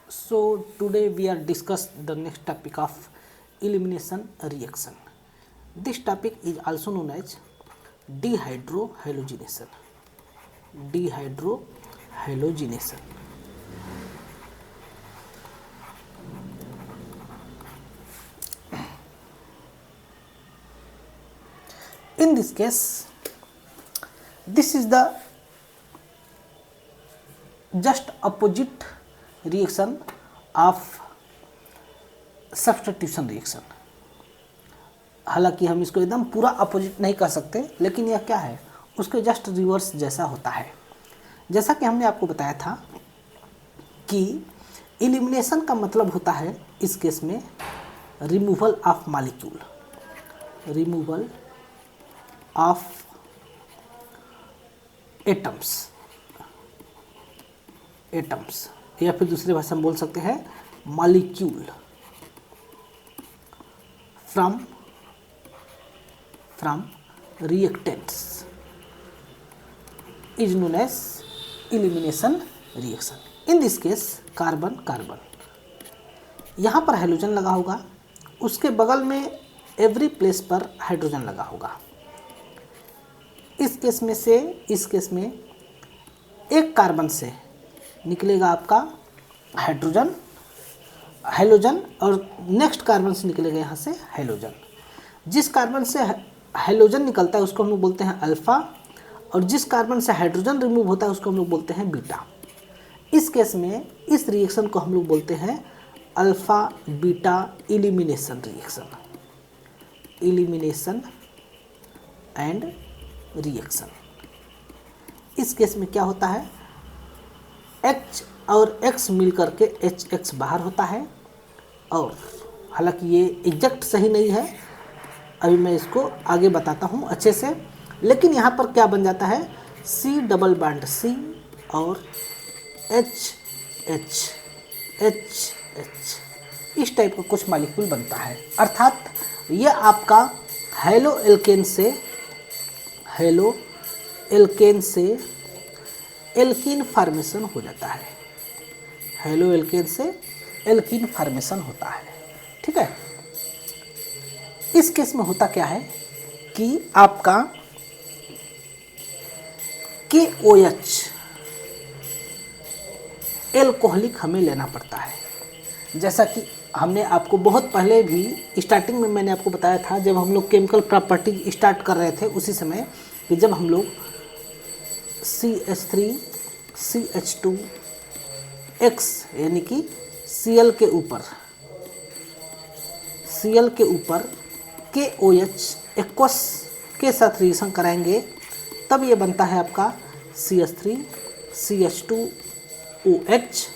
So today we are discuss the next topic of elimination reaction. This topic is also known as dehydrohalogenation. Dehydrohalogenation. In this case, this is the just opposite reaction of substitution reaction. हालांकि हम इसको एकदम पूरा opposite नहीं कह सकते, लेकिन यह क्या है, उसके जस्ट रिवर्स जैसा होता है। जैसा कि हमने आपको बताया था कि एलिमिनेशन का मतलब होता है इस केस में removal of molecule, removal of atoms, या फिर दूसरी भाषा में बोल सकते हैं molecule from reactants is known as elimination reaction. In this case carbon, यहाँ पर हाइड्रोजन लगा होगा, उसके बगल में एवरी प्लेस पर हाइड्रोजन लगा होगा। इस केस में एक कार्बन से निकलेगा आपका हाइड्रोजन और नेक्स्ट कार्बन से निकलेगा यहाँ से हाइड्रोजन। जिस कार्बन से हाइड्रोजन निकलता है उसको हम लोग बोलते हैं अल्फ़ा, और जिस कार्बन से हाइड्रोजन रिमूव होता है उसको हम लोग बोलते हैं बीटा। इस केस में इस रिएक्शन को हम लोग बोलते हैं alpha beta elimination reaction, elimination and reaction. इस केस में क्या होता है, H और X मिल करके HX बाहर होता है, और हालांकि ये एग्जैक्ट सही नहीं है, अभी मैं इसको आगे बताता हूँ अच्छे से। लेकिन यहाँ पर क्या बन जाता है, C डबल बॉन्ड C और HH इस टाइप का कुछ मॉलिक्यूल बनता है। अर्थात ये आपका हेलो एल्केन से एल्कीन फार्मेशन हो जाता है, हेलो एल्केन से एल्कीन फार्मेशन होता है। ठीक है, इस केस में होता क्या है कि आपका KOH एल्कोहलिक हमें लेना पड़ता है। जैसा कि हमने आपको बहुत पहले भी स्टार्टिंग में मैंने आपको बताया था, जब हम लोग केमिकल प्रॉपर्टी स्टार्ट कर रहे थे उसी समय, कि जब हम लोग CH3 CH2X यानी कि Cl के ऊपर KOH एक्वस के साथ रिएक्शन कराएंगे, तब ये बनता है आपका CH3 CH2OH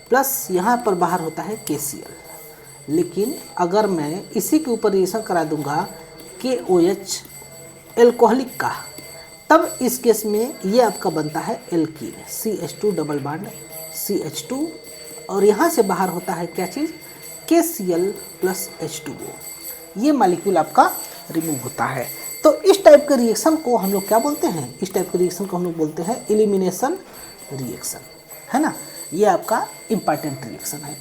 प्लस यहाँ पर बाहर होता है KCl। लेकिन अगर मैं इसी के ऊपर रिएक्शन करा दूंगा KOH एल्कोहलिक का, तब इस केस में ये आपका बनता है alkene, CH2 double bond CH2, और यहाँ से बाहर होता है क्या चीज़, KCl प्लस H2O। ये मॉलिक्यूल आपका रिमूव होता है। तो इस टाइप के रिएक्शन को हम लोग क्या बोलते हैं, इस टाइप के रिएक्शन को हम लोग बोलते हैं एलिमिनेशन रिएक्शन, है ना। ये आपका इम्पॉर्टेंट रिएक्शन है।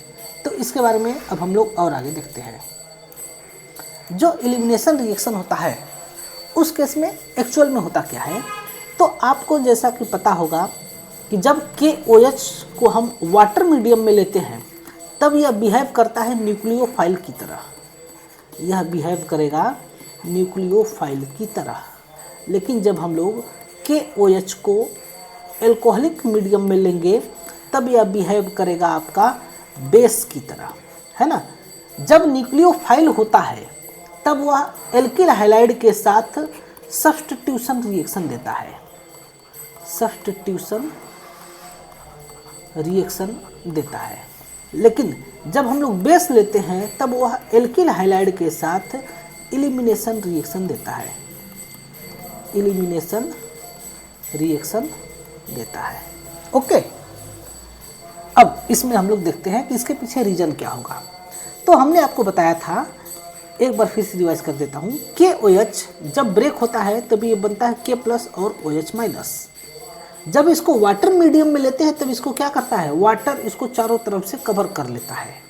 तो इसके बारे में अब हम लोग और आगे देखते हैं। जो एलिमिनेशन रिएक्शन होता है उस केस में एक्चुअल में होता क्या है, तो आपको जैसा कि पता होगा कि जब KOH को हम वाटर मीडियम में लेते हैं तब यह बिहेव करता है न्यूक्लियोफाइल की तरह, यह बिहेव करेगा न्यूक्लियोफाइल की तरह। लेकिन जब हम लोग KOH को एल्कोहलिक मीडियम में लेंगे तब यह बिहेव करेगा आपका बेस की तरह, है ना। जब न्यूक्लियोफाइल होता है तब वह एल्किल हैलाइड के साथ सब्स्टिट्यूशन रिएक्शन देता है, सब्स्टिट्यूशन रिएक्शन देता है। लेकिन जब हम लोग बेस लेते हैं तब वह एल्किल हैलाइड के साथ एलिमिनेशन रिएक्शन देता है, एलिमिनेशन रिएक्शन देता है। ओके, अब इसमें हम लोग देखते हैं कि इसके पीछे रीजन क्या होगा। तो हमने आपको बताया था, एक बार फिर से रिवाइज कर देता हूँ, KOH जब ब्रेक होता है तभी ये बनता है K+ और OH-। जब इसको वाटर मीडियम में लेते हैं तब इसको क्या करता है, वाटर इसको चारों तरफ से कवर कर लेता है,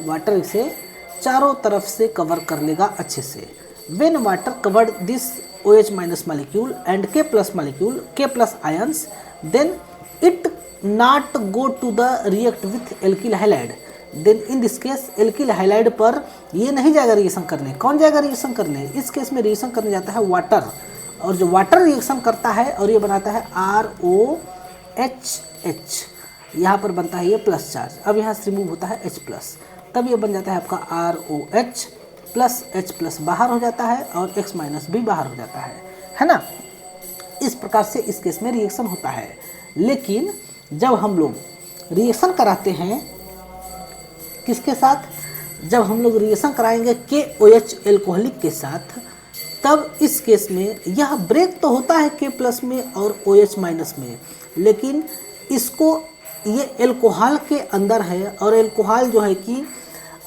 वाटर इसे चारों तरफ से कवर कर लेगा अच्छे से। When water covered this OH minus molecule and K plus molecule, K plus ions, then it not go to the react with alkyl halide. Then in this case alkyl halide पर ये नहीं जाएगा reaction करने। कौन जाएगा reaction करने? इस case में रिएक्शन करने जाता है वाटर, और जो वाटर रिएक्शन करता है और ये बनाता है ROHH, यहाँ पर बनता है ये प्लस चार्ज। अब यहाँ से रिमूव होता है H प्लस, तब ये बन जाता है आपका ROH प्लस H प्लस बाहर हो जाता है और X माइनस भी बाहर हो जाता है ना। इस प्रकार से इस केस में रिएक्शन होता है। लेकिन जब हम लोग रिएक्शन कराते हैं किसके साथ, जब हम लोग रिएक्शन कराएंगे KOH एल्कोहलिक के साथ, तब इस केस में यह ब्रेक तो होता है K प्लस में और OH माइनस में, लेकिन इसको ये एल्कोहल के अंदर है, और एल्कोहल जो है कि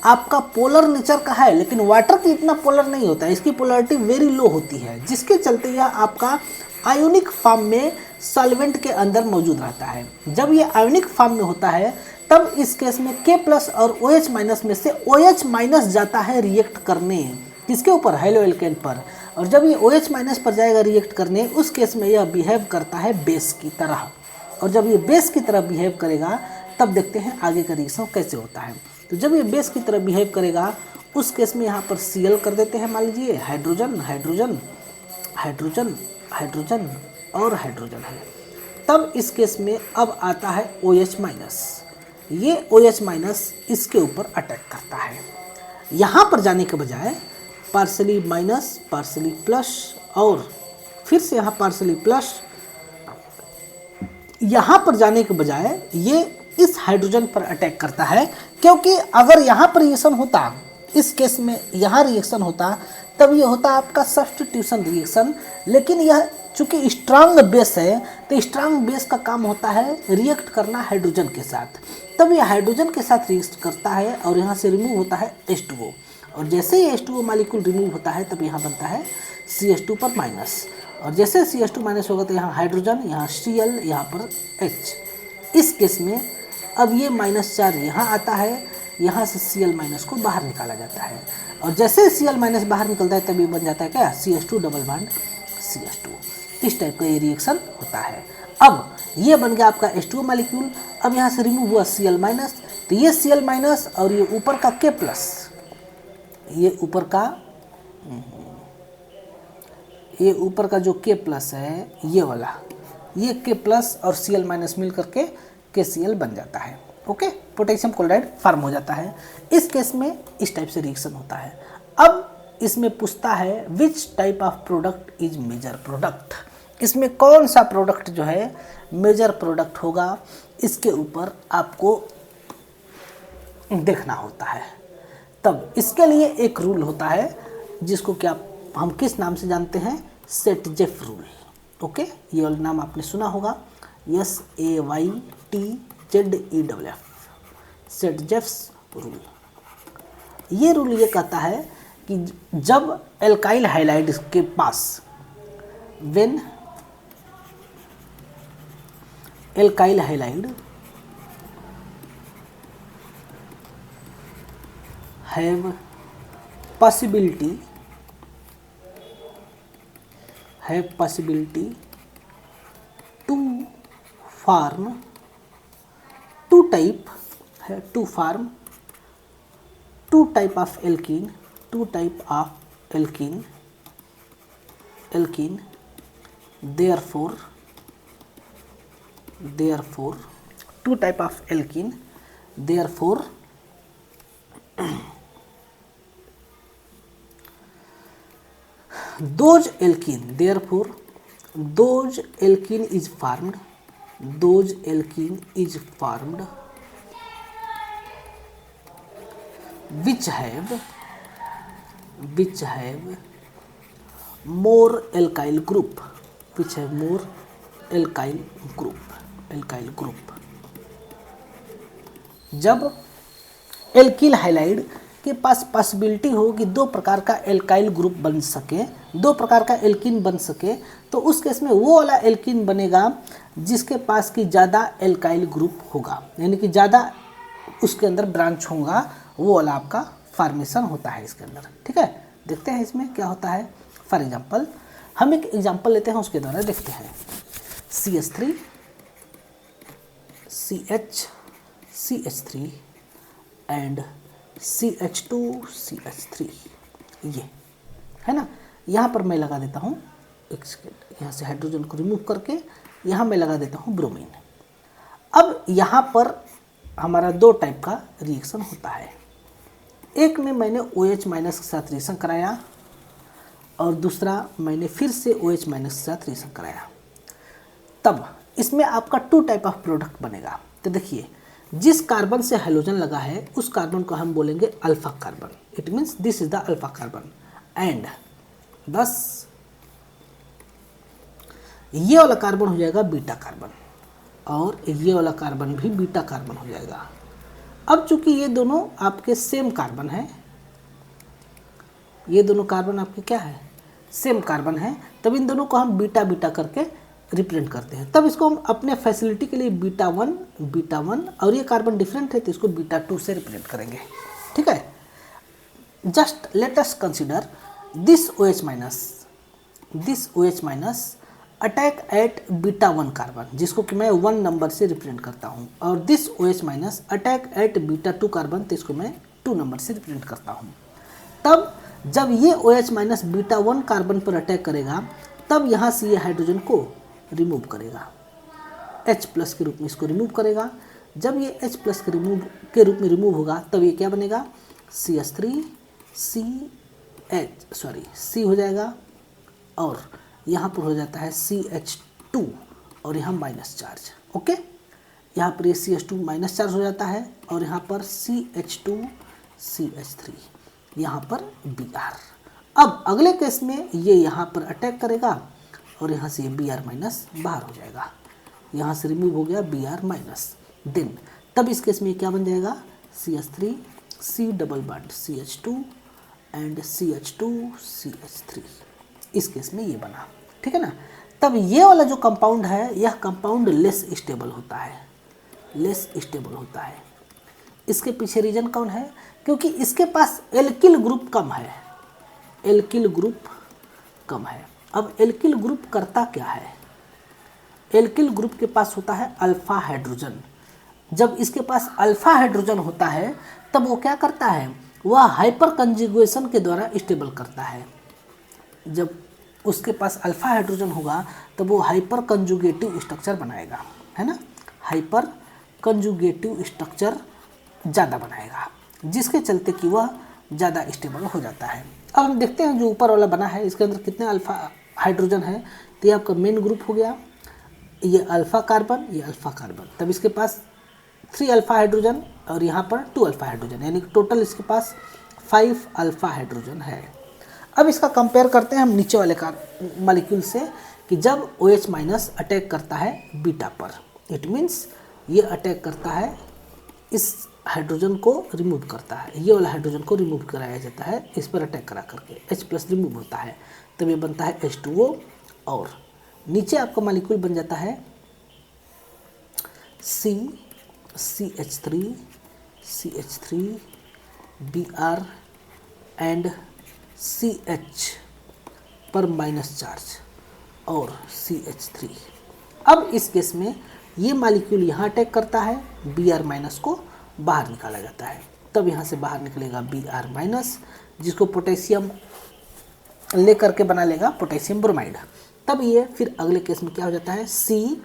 आपका पोलर नेचर का है, लेकिन वाटर की इतना पोलर नहीं होता है, इसकी पोलरिटी वेरी लो होती है, जिसके चलते यह आपका आयोनिक फॉर्म में सॉल्वेंट के अंदर मौजूद रहता है। जब ये आयोनिक फॉर्म में होता है तब इस केस में K प्लस और OH माइनस में से OH माइनस जाता है रिएक्ट करने, किसके ऊपर, हेलो एल्केन पर। और जब ये OH माइनस पर जाएगा रिएक्ट करने, उस केस में यह बिहेव करता है बेस की तरह, और जब ये बेस की तरह बिहेव करेगा तब देखते हैं आगे का रिएक्शन कैसे होता है। तो जब ये बेस की तरह बिहेव करेगा उस केस में यहाँ पर Cl कर देते हैं, मान लीजिए हाइड्रोजन हाइड्रोजन हाइड्रोजन हाइड्रोजन और हाइड्रोजन है। तब इस केस में अब आता है OH माइनस, ये OH माइनस इसके ऊपर अटैक करता है। यहाँ पर जाने के बजाय पार्सली माइनस पार्सली प्लस और फिर से यहाँ पार्सली प्लस, यहाँ पर जाने के बजाय ये इस हाइड्रोजन पर अटैक करता है, क्योंकि अगर यहाँ पर रिएक्शन होता, इस केस में यहाँ रिएक्शन होता, तब ये होता आपका सब्स्टिट्यूशन रिएक्शन। लेकिन यह चूंकि स्ट्रांग बेस है, तो स्ट्रांग बेस का काम होता है रिएक्ट करना हाइड्रोजन के साथ, तब यह हाइड्रोजन के साथ रिएक्ट करता है और यहाँ से रिमूव होता है H2O, और जैसे ही H2O मॉलिक्यूल रिमूव होता है तब यहाँ बनता है CH2 पर माइनस, और जैसे CH2 माइनस होगा तो यहाँ हाइड्रोजन, यहाँ Cl, यहाँ पर H। इस केस में अब ये माइनस चार्ज यहाँ आता है, यहाँ से Cl माइनस को बाहर निकाला जाता है, और जैसे Cl माइनस बाहर निकलता है तभी बन जाता है क्या, CH2 डबल बॉन्ड CH2। इस टाइप का ये रिएक्शन होता है। अब ये बन गया आपका H2O मॉलिक्यूल। अब यहाँ से रिमूव हुआ Cl माइनस, तो ये Cl माइनस और ये ऊपर का K प्लस, ये ऊपर का जो K प्लस है ये वाला, ये K प्लस और Cl माइनस मिल करके KCl बन जाता है। ओके, पोटेशियम क्लोराइड फॉर्म हो जाता है। इस केस में इस टाइप से रिएक्शन होता है। अब इसमें पूछता है which type of product is major product, इसमें कौन सा प्रोडक्ट जो है मेजर प्रोडक्ट होगा, इसके ऊपर आपको देखना होता है। तब इसके लिए एक रूल होता है जिसको क्या हम किस नाम से जानते हैं, सेट-जेफ रूल। ओके, ये वाला नाम आपने सुना होगा, SAYTZEFF, सेट-जेफ्स रूल। ये रूल ये कहता है कि जब एल्काइल हाइलाइड के पास, when alkyl halide have possibility to form two type of alkene, therefore two type of alkene, therefore those alkene is formed which have more alkyl group, जब alkyl halide के पास possibility हो कि दो प्रकार का alkyl group बन सके, दो प्रकार का एल्कीन बन सके, तो उस केस में वो वाला एल्कीन बनेगा जिसके पास की ज़्यादा एल्काइल ग्रुप होगा, यानी कि ज़्यादा उसके अंदर ब्रांच होगा, वो वाला आपका फॉर्मेशन होता है इसके अंदर। ठीक है, देखते हैं इसमें क्या होता है। फॉर एग्जांपल हम एक एग्जांपल लेते हैं, उसके द्वारा देखते हैं। CH3 CH CH3 and CH2 CH3, ये है ना। यहाँ पर मैं लगा देता हूँ, एक सेकेंड, यहाँ से हाइड्रोजन को रिमूव करके यहाँ मैं लगा देता हूँ ब्रोमीन। अब यहाँ पर हमारा दो टाइप का रिएक्शन होता है। एक में मैंने OH माइनस के साथ रिएक्शन कराया और दूसरा मैंने फिर से OH माइनस के साथ रिएक्शन कराया। तब इसमें आपका 2 टाइप ऑफ प्रोडक्ट बनेगा। तो देखिए, जिस कार्बन से हैलोजन लगा है उस कार्बन को हम बोलेंगे alpha carbon. It means this is the alpha carbon, and बस ये वाला कार्बन हो जाएगा बीटा कार्बन, और ये वाला कार्बन भी बीटा कार्बन हो जाएगा। अब चूंकि ये दोनों आपके सेम कार्बन है, ये दोनों कार्बन आपके क्या है, सेम कार्बन है, तब इन दोनों को हम बीटा बीटा करके रिप्रेजेंट करते हैं। तब इसको हम अपने फैसिलिटी के लिए बीटा वन, और ये कार्बन डिफरेंट है तो इसको बीटा 2 से रिप्रेजेंट करेंगे। ठीक है, just let us consider this OH minus attack eight beta 1 carbon, जिसको कि मैं 1 नंबर से रिप्रेजेंट करता हूँ, और this OH minus attack eight beta 2 carbon, तो इसको मैं 2 नंबर से रिप्रेजेंट करता हूँ। तब जब ये OH माइनस बीटा 1 कार्बन पर अटैक करेगा, तब यहाँ से ये हाइड्रोजन को रिमूव करेगा, H प्लस के रूप में इसको रिमूव करेगा। जब ये H प्लस के रूप में रिमूव होगा, तब ये क्या बनेगा, CH3 C हो जाएगा, और यहाँ पर हो जाता है CH2, और यहाँ माइनस चार्ज। ओके, यहाँ पर ये CH2 माइनस चार्ज हो जाता है, और यहाँ पर CH2 CH3, यहाँ पर Br। अब अगले केस में ये यहाँ पर अटैक करेगा, और यहाँ से ये Br माइनस बाहर हो जाएगा, यहाँ से रिमूव हो गया Br माइनस। देन तब इस केस में क्या बन जाएगा, CH3 C double bond CH2 and CH2 CH3, इस केस में ये बना। ठीक है ना। तब ये वाला जो कंपाउंड है, यह कंपाउंड लेस स्टेबल होता है, इसके पीछे रीजन कौन है, क्योंकि इसके पास एल्किल ग्रुप कम है। अब एल्किल ग्रुप करता क्या है, एल्किल ग्रुप के पास होता है अल्फा हाइड्रोजन। जब इसके पास अल्फा हाइड्रोजन होता है, तब वो क्या करता है, वह हाइपर कंजुगेशन के द्वारा स्टेबल करता है। जब उसके पास अल्फा हाइड्रोजन होगा, तब वो हाइपर कंजुगेटिव स्ट्रक्चर बनाएगा, है ना, हाइपर कंजुगेटिव स्ट्रक्चर ज़्यादा बनाएगा, जिसके चलते कि वह ज़्यादा स्टेबल हो जाता है। अब हम देखते हैं जो ऊपर वाला बना है, इसके अंदर कितने अल्फा हाइड्रोजन है। तो ये आपका मेन ग्रुप हो गया, ये अल्फा कार्बन, ये अल्फा कार्बन। तब इसके पास 3 अल्फा हाइड्रोजन और यहाँ पर 2 अल्फा हाइड्रोजन, यानी टोटल इसके पास 5 अल्फा हाइड्रोजन है। अब इसका कंपेयर करते हैं हम नीचे वाले मॉलिक्यूल से, कि जब OH माइनस अटैक करता है बीटा पर, इट मीन्स ये अटैक करता है, इस हाइड्रोजन को रिमूव करता है, ये वाला हाइड्रोजन को रिमूव कराया जाता है, इस पर अटैक करा करके H प्लस रिमूव होता है, तब ये बनता है H2O, और नीचे आपका मॉलिक्यूल बन जाता है CH3 Br एंड CH पर माइनस चार्ज और CH3। अब इस केस में ये मॉलिक्यूल यहाँ अटैक करता है, Br माइनस को बाहर निकाला जाता है, तब यहाँ से बाहर निकलेगा Br माइनस, जिसको पोटेशियम लेकर के बना लेगा पोटेशियम ब्रोमाइड। तब ये फिर अगले केस में क्या हो जाता है, C,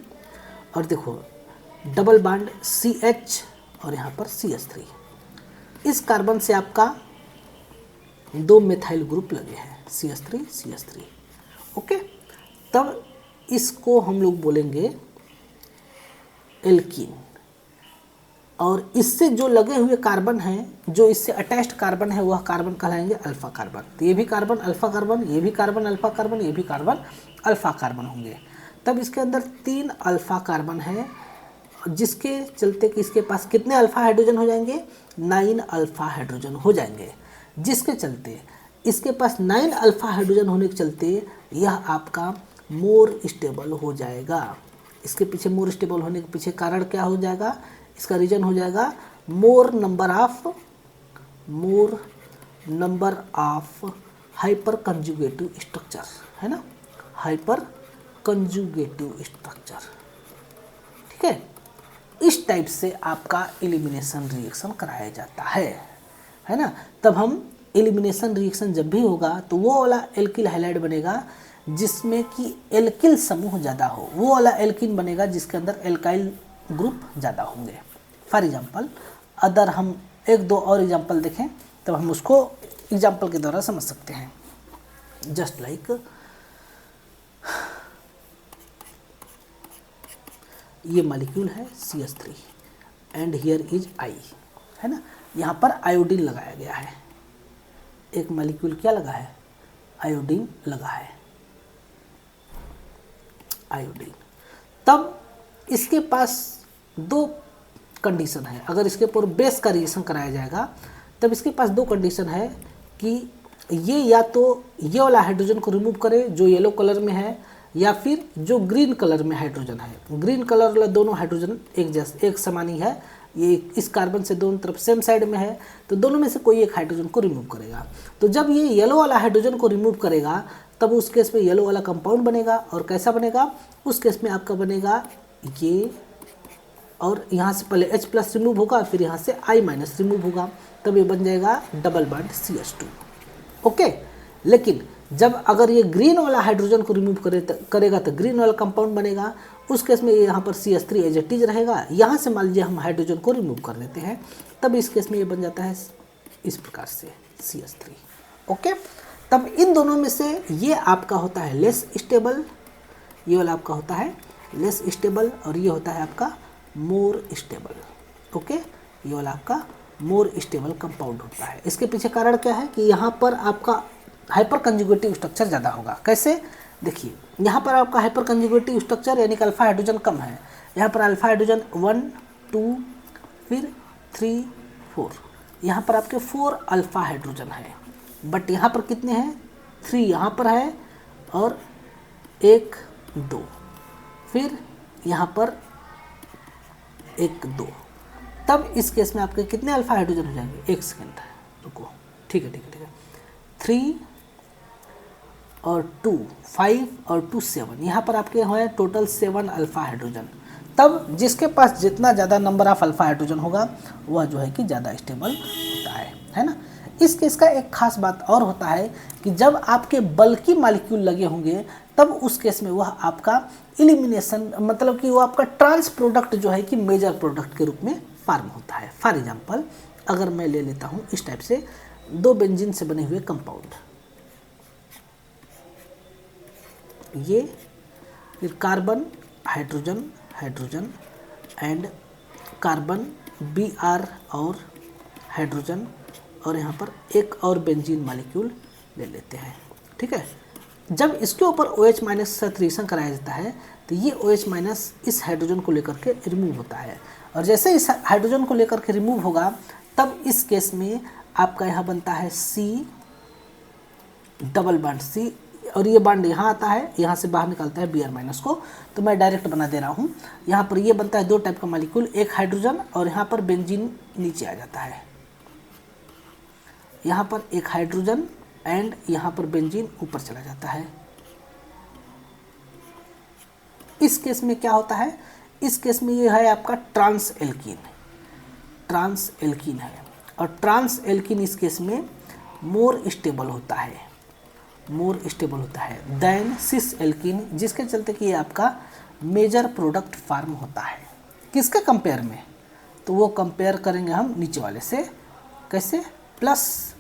और देखो डबल बॉन्ड CH और यहाँ पर CH3। इस कार्बन से आपका 2 मेथाइल ग्रुप लगे हैं, CH3। ओके, तब इसको हम लोग बोलेंगे एल्कीन, और इससे जो लगे हुए कार्बन हैं, जो इससे अटैच्ड कार्बन है, वह कार्बन कहलाएंगे अल्फा कार्बन। तो ये भी कार्बन अल्फा कार्बन, ये भी कार्बन अल्फा कार्बन, ये भी कार्बन अल्फा कार्बन होंगे। तब इसके अंदर 3 अल्फा कार्बन है, जिसके चलते कि इसके पास कितने अल्फा हाइड्रोजन हो जाएंगे, 9 अल्फा हाइड्रोजन हो जाएंगे, जिसके चलते इसके पास 9 अल्फा हाइड्रोजन होने के चलते यह आपका मोर स्टेबल हो जाएगा। इसके पीछे मोर स्टेबल होने के पीछे कारण क्या हो जाएगा, इसका रीजन हो जाएगा मोर number of hyper conjugative structure, है ना, हाइपर कंजुगेटिव स्ट्रक्चर। ठीक है, इस टाइप से आपका एलिमिनेशन रिएक्शन कराया जाता है ना। तब हम एलिमिनेशन रिएक्शन जब भी होगा तो वो वाला एल्किल हाइलाइड बनेगा जिसमें कि एल्किल समूह ज़्यादा हो, वो वाला एल्किन बनेगा जिसके अंदर एल्काइल ग्रुप ज़्यादा होंगे। फॉर एग्जांपल अदर हम एक दो और एग्जांपल देखें तब हम उसको एग्जांपल के द्वारा समझ सकते हैं। जस्ट लाइक ये मॉलिक्यूल है CH3 and here is I, है ना। यहाँ पर आयोडीन लगाया गया है, एक मॉलिक्यूल क्या लगा है, आयोडीन लगा है, आयोडीन। तब इसके पास दो कंडीशन है, अगर इसके ऊपर बेस का रिएक्शन कराया जाएगा तब इसके पास दो कंडीशन है कि ये या तो ये वाला हाइड्रोजन को रिमूव करे जो येलो कलर में है, या फिर जो ग्रीन कलर में हाइड्रोजन है। ग्रीन कलर वाला दोनों हाइड्रोजन एक समान ही है, ये इस कार्बन से दोनों तरफ सेम साइड में है, तो दोनों में से कोई एक हाइड्रोजन को रिमूव करेगा। तो जब ये येलो वाला हाइड्रोजन को रिमूव करेगा तब उस केस में येलो वाला कंपाउंड बनेगा, और कैसा बनेगा, उस केस में आपका बनेगा ये, और यहाँ से पहले H+ रिमूव होगा फिर यहाँ से I- रिमूव होगा, तब ये बन जाएगा डबल बॉन्ड CH2। ओके, लेकिन जब अगर ये ग्रीन वाला हाइड्रोजन को रिमूव करेगा तो ग्रीन वाला कंपाउंड बनेगा, उस केस में यहाँ पर CH3 एज इट इज रहेगा। यहाँ से मान लीजिए हम हाइड्रोजन को रिमूव कर देते हैं, तब इस केस में ये बन जाता है इस प्रकार से CH3। ओके, तब इन दोनों में से ये आपका होता है लेस स्टेबल, ये वाला आपका होता है लेस स्टेबल, और ये होता है आपका मोर स्टेबल। ओके, ये वाला आपका मोर स्टेबल कंपाउंड होता है। इसके पीछे कारण क्या है कि यहाँ पर आपका हाइपर कंजुगेटिव स्ट्रक्चर ज़्यादा होगा। कैसे, देखिए यहाँ पर आपका हाइपर कंजुगेटिव स्ट्रक्चर यानी कि अल्फा हाइड्रोजन कम है, यहाँ पर अल्फा हाइड्रोजन 1 2 फिर 3 4, यहाँ पर आपके 4 अल्फा हाइड्रोजन है, बट यहाँ पर कितने हैं, 3 यहाँ पर है और 1 2, फिर यहाँ पर 1 2। तब इस केस में आपके कितने अल्फा हाइड्रोजन हो जाएंगे, एक सेकेंड रुको, ठीक है 3 और 2 5 और 2 7, यहाँ पर आपके हैं टोटल 7 अल्फा हाइड्रोजन। तब जिसके पास जितना ज़्यादा नंबर ऑफ अल्फा हाइड्रोजन होगा वह जो है कि ज़्यादा स्टेबल होता है ना। इस केस का एक खास बात और होता है कि जब आपके बल्कि मॉलिक्यूल लगे होंगे तब उस केस में वह आपका एलिमिनेशन, मतलब कि वो आपका ट्रांस प्रोडक्ट जो है कि मेजर प्रोडक्ट के रूप में फॉर्म होता है। फॉर एग्जांपल अगर मैं ले लेता हूँ इस टाइप से 2 बेंजीन से बने हुए कंपाउंड, ये फिर carbon hydrogen hydrogen and carbon Br और हाइड्रोजन, और यहाँ पर एक और बेंजीन मॉलिक्यूल ले लेते हैं। ठीक है, जब इसके ऊपर OH- से साथ रिएक्शन कराया जाता है तो ये OH- इस हाइड्रोजन को लेकर के रिमूव होता है, और जैसे इस हाइड्रोजन को लेकर के रिमूव होगा तब इस केस में आपका यहाँ बनता है C डबल बॉन्ड C, और ये बॉन्ड यहाँ आता है, यहाँ से बाहर निकलता है Br- को, तो मैं डायरेक्ट बना दे रहा हूँ। यहाँ पर ये बनता है 2 टाइप का मॉलिक्यूल, एक हाइड्रोजन और यहाँ पर बेंजीन नीचे आ जाता है, यहाँ पर एक हाइड्रोजन एंड यहाँ पर बेंजीन ऊपर चला जाता है। इस केस में क्या होता है, इस केस में ये है आपका ट्रांस एल्कीन है, और ट्रांस एल्कीन इस केस में मोर स्टेबल होता है देन सिस एल्कीन, जिसके चलते कि ये आपका मेजर प्रोडक्ट फॉर्म होता है। किसके कंपेयर में, तो वो कंपेयर करेंगे हम नीचे वाले से, कैसे, plus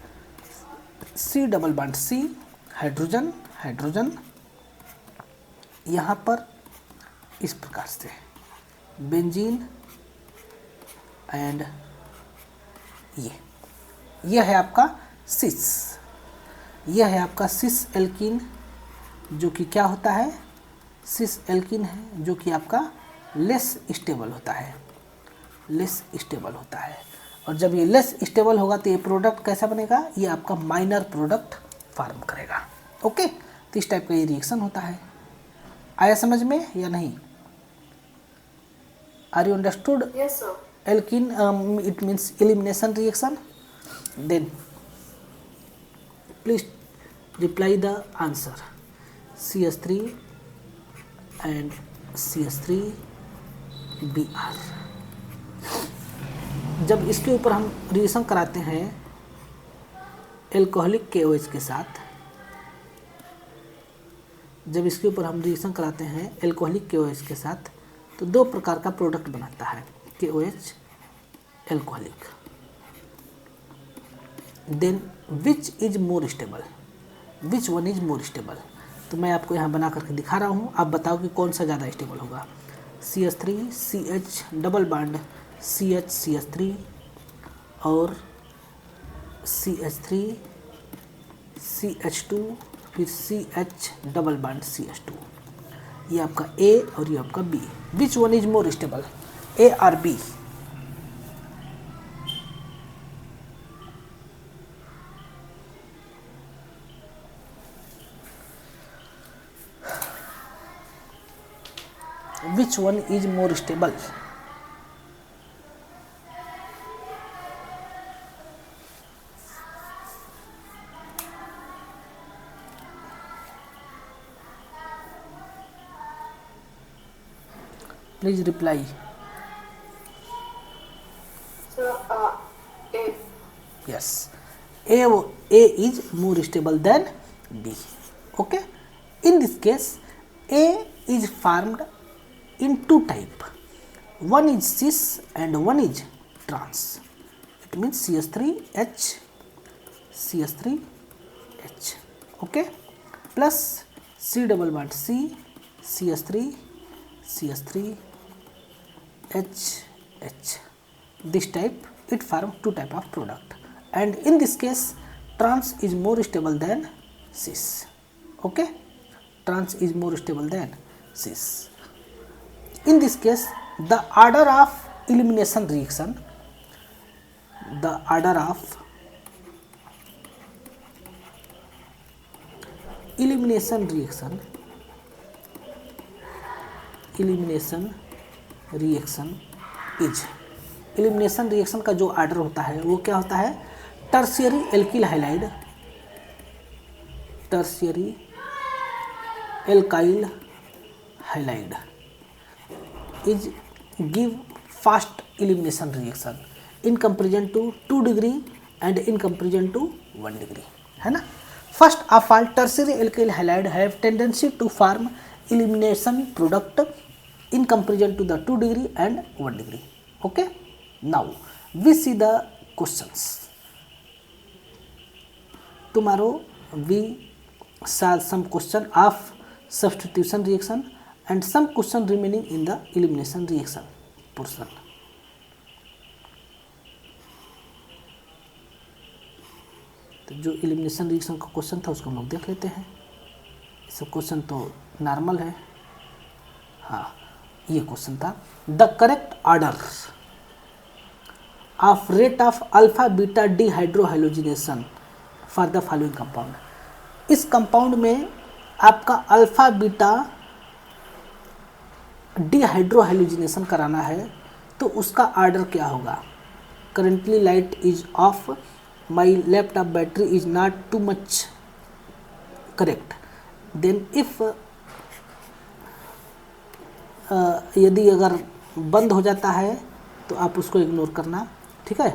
C double bond C hydrogen hydrogen, यहाँ पर इस प्रकार से बेंजीन एंड ये है आपका सिस, यह है आपका सिस एल्कीन, जो कि क्या होता है, सिस एल्कीन है जो कि आपका लेस स्टेबल होता है। और जब ये लेस स्टेबल होगा तो ये प्रोडक्ट कैसा बनेगा, ये आपका माइनर प्रोडक्ट फॉर्म करेगा। ओके, तो इस टाइप का ये रिएक्शन होता है। आया समझ में या नहीं? Are you understood? Yes, sir. Alkene it means elimination reaction. Then please reply the answer. CH3 and CH3Br। जब इसके ऊपर हम रिएक्शन कराते हैं एल्कोहलिक KOH के साथ, जब इसके ऊपर हम रिएक्शन कराते हैं एल्कोहलिक KOH के साथ, तो दो प्रकार का प्रोडक्ट बनाता है KOH alcoholic. Then which is more stable, which one is more stable? तो मैं आपको यहाँ बना करके दिखा रहा हूँ, आप बताओ कि कौन सा ज़्यादा स्टेबल होगा। CH3 CH double bond CH CH3 और CH3 CH2 फिर CH डबल बॉन्ड CH2। ये आपका A और ये आपका B। Which one is more stable, A और B? Which one is more stable? Please reply. Sir, A. Yes, A is more stable than B. Okay, in this case A is formed in two type, one is cis and one is trans. It means CH3H CH3H, okay, plus C double bond C CH3 CH3 H. This type it form two type of product, and in this case trans is more stable than cis. Okay, trans is more stable than cis. In this case the order of elimination reaction, the order of elimination reaction is, elimination reaction का जो order होता है वो क्या होता है? Tertiary alkyl halide, tertiary alkyl halide is give fast elimination reaction in comparison to 2 degree and in comparison to 1 degree, है ना। First of all tertiary alkyl halide have tendency to form elimination product in comparison to the 2 degree and 1 degree. Okay, now we see the questions. Tomorrow we saw some question of substitution reaction and some question remaining in the elimination reaction portion. तो जो elimination reaction का question था उसको हम लोग देख लेते हैं। सब क्वेश्चन तो नॉर्मल है। हाँ, ये क्वेश्चन था the correct order of rate of alpha beta dehydrohalogenation for the following compound. इस कंपाउंड में आपका अल्फा बीटा डिहाइड्रोहाइलोजिनेशन कराना है तो उसका ऑर्डर क्या होगा? Currently light is off, my laptop battery is not too much correct. Then if यदि अगर बंद हो जाता है तो आप उसको इग्नोर करना, ठीक है।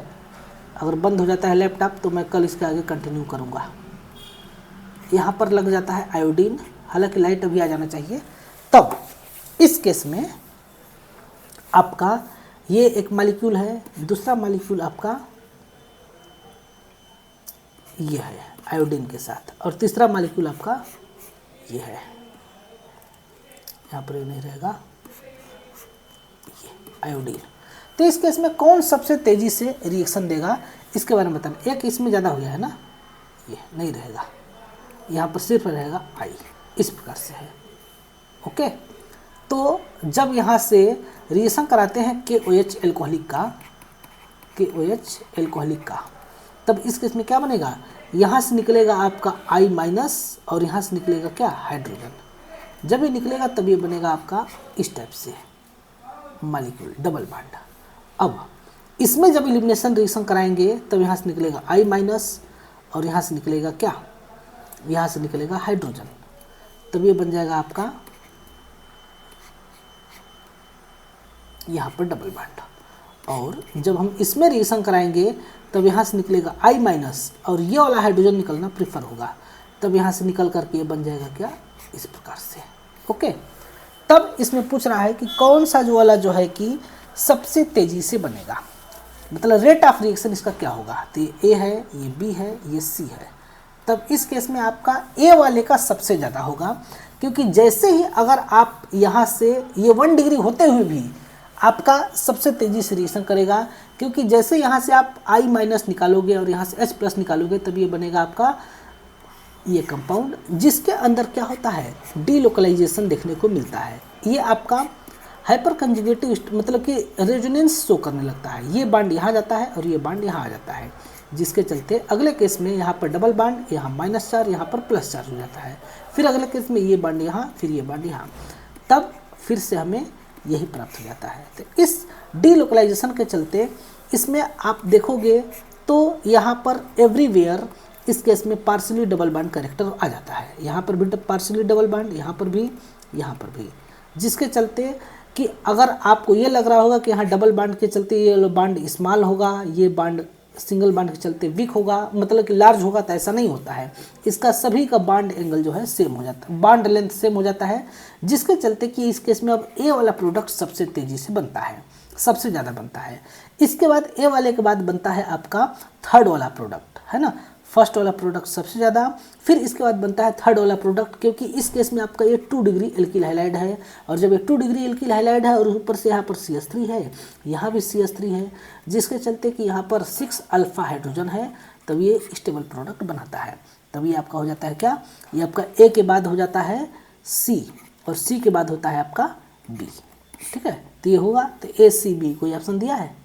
अगर बंद हो जाता है लैपटॉप तो मैं कल इसके आगे कंटिन्यू करूँगा। यहाँ पर लग जाता है आयोडीन, हालांकि लाइट अभी आ जाना चाहिए। तब इस केस में आपका ये एक मॉलिक्यूल है, दूसरा मॉलिक्यूल आपका ये है आयोडीन के साथ, और तीसरा मॉलिक्यूल आपका ये है, यहाँ पर ये नहीं रहेगा, आयोडीन। तो इस केस में कौन सबसे तेजी से रिएक्शन देगा इसके बारे में बताना। एक इसमें ज़्यादा हो गया है ना, ये नहीं रहेगा, यहाँ पर सिर्फ रहेगा आई, इस प्रकार से है। ओके, तो जब यहाँ से रिएक्शन कराते हैं KOH एल्कोहलिक का, KOH एल्कोहलिक का, तब इस केस में क्या बनेगा? यहाँ से निकलेगा आपका I माइनस और यहाँ से निकलेगा क्या, हाइड्रोजन। जब ये निकलेगा तब ये बनेगा आपका इस टाइप से मॉलिक्यूल, डबल बॉन्ड। अब इसमें जब एलिमिनेशन रिएक्शन कराएंगे तब यहाँ से निकलेगा I माइनस और यहाँ से निकलेगा क्या, यहाँ से निकलेगा हाइड्रोजन। तब ये बन जाएगा आपका यहाँ पर डबल बॉन्ड। और जब हम इसमें रिएक्शन कराएंगे तब यहाँ से निकलेगा I माइनस और ये वाला हाइड्रोजन निकलना प्रीफर होगा। तब यहाँ से निकल करके ये बन जाएगा क्या, इस प्रकार से। ओके, तब इसमें पूछ रहा है कि कौन सा जो वाला जो है कि सबसे तेज़ी से बनेगा, मतलब रेट ऑफ रिएक्शन इसका क्या होगा। तो ये ए है, ये बी है, ये सी है। तब इस केस में आपका ए वाले का सबसे ज़्यादा होगा, क्योंकि जैसे ही अगर आप यहाँ से ये 1 डिग्री होते हुए भी आपका सबसे तेज़ी से रिएक्शन करेगा, क्योंकि जैसे यहाँ से आप I माइनस निकालोगे और यहाँ से H प्लस निकालोगे तब ये बनेगा आपका ये कंपाउंड, जिसके अंदर क्या होता है, डीलोकलाइजेशन देखने को मिलता है। ये आपका हाइपर कंजुगेटिव मतलब कि रेजोनेंस शो करने लगता है। ये बांड यहाँ जाता है और ये बांड यहाँ आ जाता है, जिसके चलते अगले केस में यहाँ पर डबल बांड, यहाँ माइनस चार्ज, यहाँ पर प्लस चार्ज हो जाता है। फिर अगले केस में ये बांड यहाँ, फिर ये बांड यहाँ, तब फिर से हमें यही प्राप्त हो जाता है। तो इस डीलोकलाइजेशन के चलते इसमें आप देखोगे तो यहाँ पर एवरीवेयर इस केस में पार्शियली डबल बॉन्ड कैरेक्टर आ जाता है। यहाँ पर भी पार्शियली डबल बॉन्ड, यहाँ पर भी, यहाँ पर भी, जिसके चलते कि अगर आपको ये लग रहा होगा कि यहाँ डबल बॉन्ड के चलते ये बॉन्ड स्मॉल होगा, ये बॉन्ड सिंगल बॉन्ड के चलते वीक होगा, मतलब कि लार्ज होगा, तो ऐसा नहीं होता है। इसका सभी का बॉन्ड एंगल जो है सेम हो जाता है, बॉन्ड लेंथ सेम हो जाता है, जिसके चलते कि इस केस में अब ए वाला प्रोडक्ट सबसे तेज़ी से बनता है, सबसे ज़्यादा बनता है। इसके बाद ए वाले के बाद बनता है आपका थर्ड वाला प्रोडक्ट, है ना। फर्स्ट वाला प्रोडक्ट सबसे ज़्यादा, फिर इसके बाद बनता है थर्ड वाला प्रोडक्ट, क्योंकि इस केस में आपका ये 2 डिग्री एल्किल हाइलाइड है, और जब ये 2 डिग्री एल्किल हाइलाइड है और ऊपर से यहाँ पर CH3 है, यहाँ भी CH3 है, जिसके चलते कि यहाँ पर 6 अल्फा हाइड्रोजन है, तब ये स्टेबल प्रोडक्ट बनाता है। तब ये आपका हो जाता है क्या, ये आपका ए के बाद हो जाता है C और C के बाद होता है आपका B, ठीक है। तो ये होगा, तो ACB कोई ऑप्शन दिया है,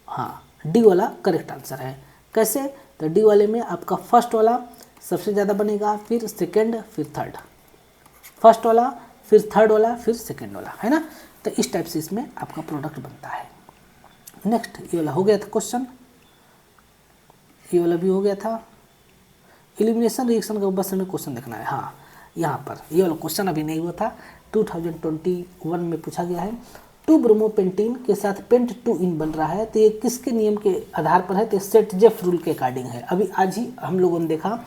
हाँ, डी वाला करेक्ट आंसर है। कैसे, तो डी वाले में आपका फर्स्ट वाला सबसे ज़्यादा बनेगा, फिर सेकंड, फिर थर्ड, फर्स्ट वाला, फिर थर्ड वाला, फिर सेकंड वाला, है ना। तो इस टाइप से इसमें आपका प्रोडक्ट बनता है। नेक्स्ट ये वाला हो गया था क्वेश्चन, ये वाला भी हो गया था। एलिमिनेशन रिएक्शन का बस हमें क्वेश्चन देखना है। हाँ, यहाँ पर ये वाला क्वेश्चन अभी नहीं हुआ था, 2021 में पूछा गया है। 2 ब्रोमोपेंटीन के साथ पेंट 2 इन बन रहा है, तो ये किसके नियम के आधार पर है, तो सेट जेफ रूल के अकॉर्डिंग है। अभी आज ही हम लोगों ने देखा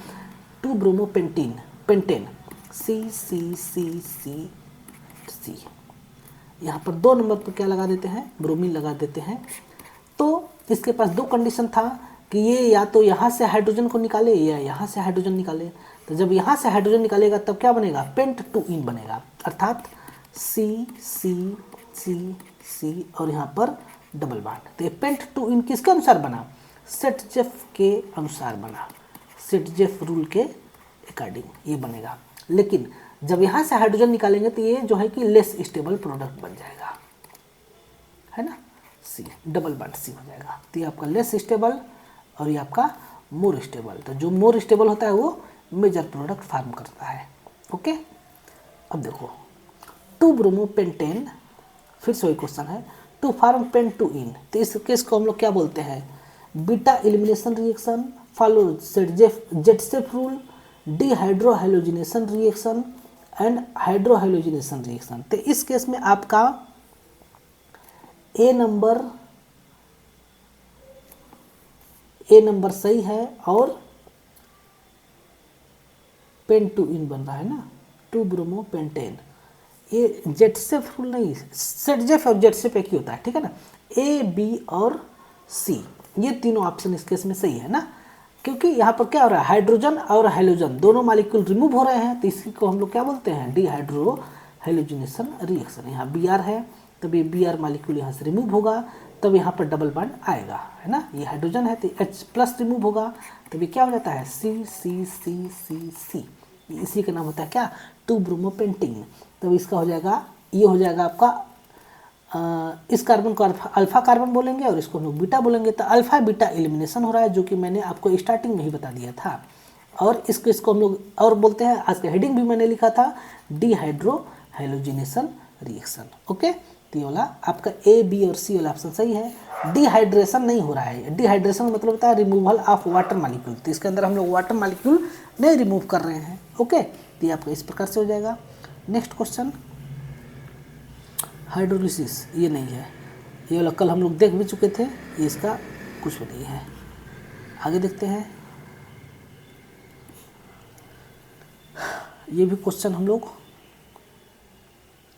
2 ब्रोमोपेंटीन, पेंटेन C, यहाँ पर 2 नंबर पर क्या लगा देते हैं, ब्रोमीन लगा देते हैं। तो इसके पास 2 कंडीशन था कि ये या तो यहाँ से हाइड्रोजन को निकाले या यहाँ से हाइड्रोजन निकाले। तो जब यहाँ से हाइड्रोजन निकालेगा तब क्या बनेगा, पेंट 2 इन बनेगा, अर्थात C और यहाँ पर डबल बॉन्ड। तो ये पेंट 2 इन किसके अनुसार बना, सेट जेफ के अनुसार बना, सेट जेफ रूल के अकॉर्डिंग ये बनेगा। लेकिन जब यहाँ से हाइड्रोजन निकालेंगे तो ये जो है कि लेस स्टेबल प्रोडक्ट बन जाएगा, है ना, C, डबल बॉन्ड C हो जाएगा। तो ये आपका लेस स्टेबल और ये आपका मोर स्टेबल। तो जो मोर स्टेबल होता है वो मेजर प्रोडक्ट फार्म करता है। ओके, अब देखो 2 ब्रोमोपेंटेन, फिर से वही क्वेश्चन है, टू फॉर्म पेंट 2 इन। तो इस केस को हम लोग क्या बोलते हैं, beta elimination reaction, follow Zaitsev rule, dehydrohalogenation reaction and hydrohalogenation reaction. तो इस केस में आपका ए नंबर सही है और पेन 2 इन बन रहा है ना, 2 ब्रोमोपेंटेन। ये जेटसेफ रूल नहीं, सेटजेफ और जेटसेफ एक ही होता है, ठीक है ना। ए, बी और सी ये तीनों ऑप्शन इस केस में सही है ना, क्योंकि यहाँ पर क्या हो रहा है, हाइड्रोजन और हाइलोजन दोनों मॉलिक्यूल रिमूव हो रहे हैं, तो इसी को हम लोग क्या बोलते हैं, डिहाइड्रोहाइलोजिनेशन रिएक्शन। यहाँ Br है तब ये Br मॉलिक्यूल यहाँ से रिमूव होगा, तब यहाँ पर डबल बॉन्ड आएगा, है ना। ये हाइड्रोजन है तो H प्लस रिमूव होगा, तब ये क्या हो जाता है C। इसी का नाम होता है क्या, 2 ब्रोमोपेंटीन। तब इसका हो जाएगा, ये हो जाएगा आपका इस कार्बन को अल्फा कार्बन बोलेंगे और इसको हम लोग बीटा बोलेंगे। तो अल्फा बीटा एलिमिनेशन हो रहा है, जो कि मैंने आपको स्टार्टिंग में ही बता दिया था। और इसको हम लोग और बोलते हैं, आज का हेडिंग भी मैंने लिखा था, डिहाइड्रो हैलोजिनेशन रिएक्शन। ओके, तो ये वाला आपका ए, बी और सी वाला ऑप्शन सही है। डिहाइड्रेशन नहीं हो रहा है। डिहाइड्रेशन मतलब होता है रिमूवल ऑफ वाटर मॉलिक्यूल, तो इसके अंदर हम लोग वाटर मॉलिक्यूल नहीं रिमूव कर रहे हैं। ओके, तो ये आपका इस प्रकार से हो जाएगा। नेक्स्ट क्वेश्चन, हाइड्रोलिसिस, ये नहीं है, ये वाला कल हम लोग देख भी चुके थे, ये इसका कुछ भी नहीं है। आगे देखते हैं, ये भी क्वेश्चन हम लोग,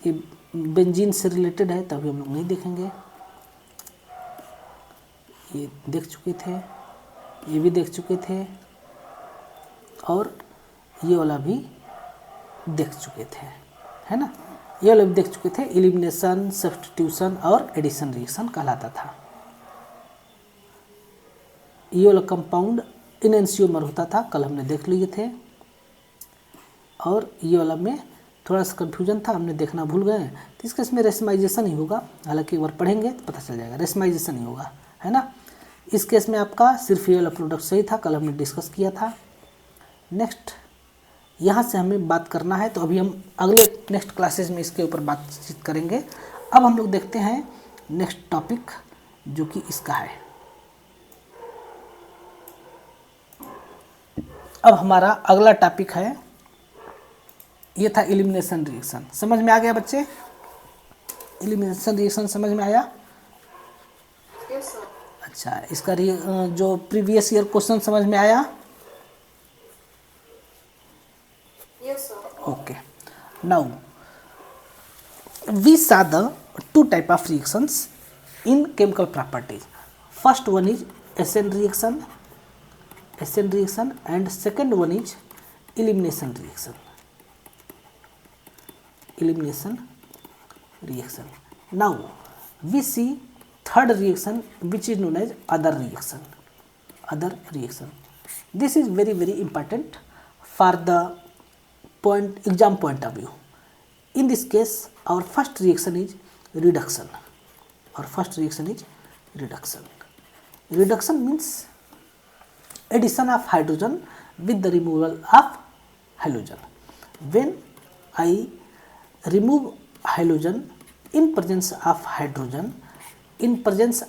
ये बेंजीन से रिलेटेड है, तभी हम लोग नहीं देखेंगे। ये देख चुके थे, ये भी देख चुके थे, और ये वाला भी देख चुके थे, है ना। ये वाला भी देख चुके थे। एलिमिनेशन, सब्स्टिट्यूशन और एडिशन रिएक्शन कहलाता था। ये वाला कंपाउंड इनएंशियोमर होता था, कल हमने देख लिए थे। और ये वाला में थोड़ा सा कन्फ्यूजन था, हमने देखना भूल गए, तो इसके इसमें रेशमाइजेशन ही होगा। हालांकि एक बार पढ़ेंगे तो पता चल जाएगा, रेशमाइजेशन ही होगा, है ना। इस केस में आपका सिर्फ ये वाला प्रोडक्ट सही था, कल हमने डिस्कस किया था। नेक्स्ट, यहाँ से हमें बात करना है, तो अभी हम अगले नेक्स्ट क्लासेस में इसके ऊपर बातचीत करेंगे। अब हम लोग देखते हैं नेक्स्ट टॉपिक, जो कि इसका है। अब हमारा अगला टॉपिक है, ये था एलिमिनेशन रिएक्शन। समझ में आ गया बच्चे? एलिमिनेशन रिएक्शन समझ में आया? Yes, sir. अच्छा, इसका जो प्रीवियस ईयर क्वेश्चन समझ में आया? Yes, sir. Okay. Now, we saw the two type of reactions in chemical properties. First one is SN reaction, and second one is elimination reaction. Now, we see third reaction, which is known as other reaction. This is very, very important for the exam point of view. In this case, our first reaction is reduction. Reduction means addition of hydrogen with the removal of halogen. When I remove halogen in presence of hydrogen, in presence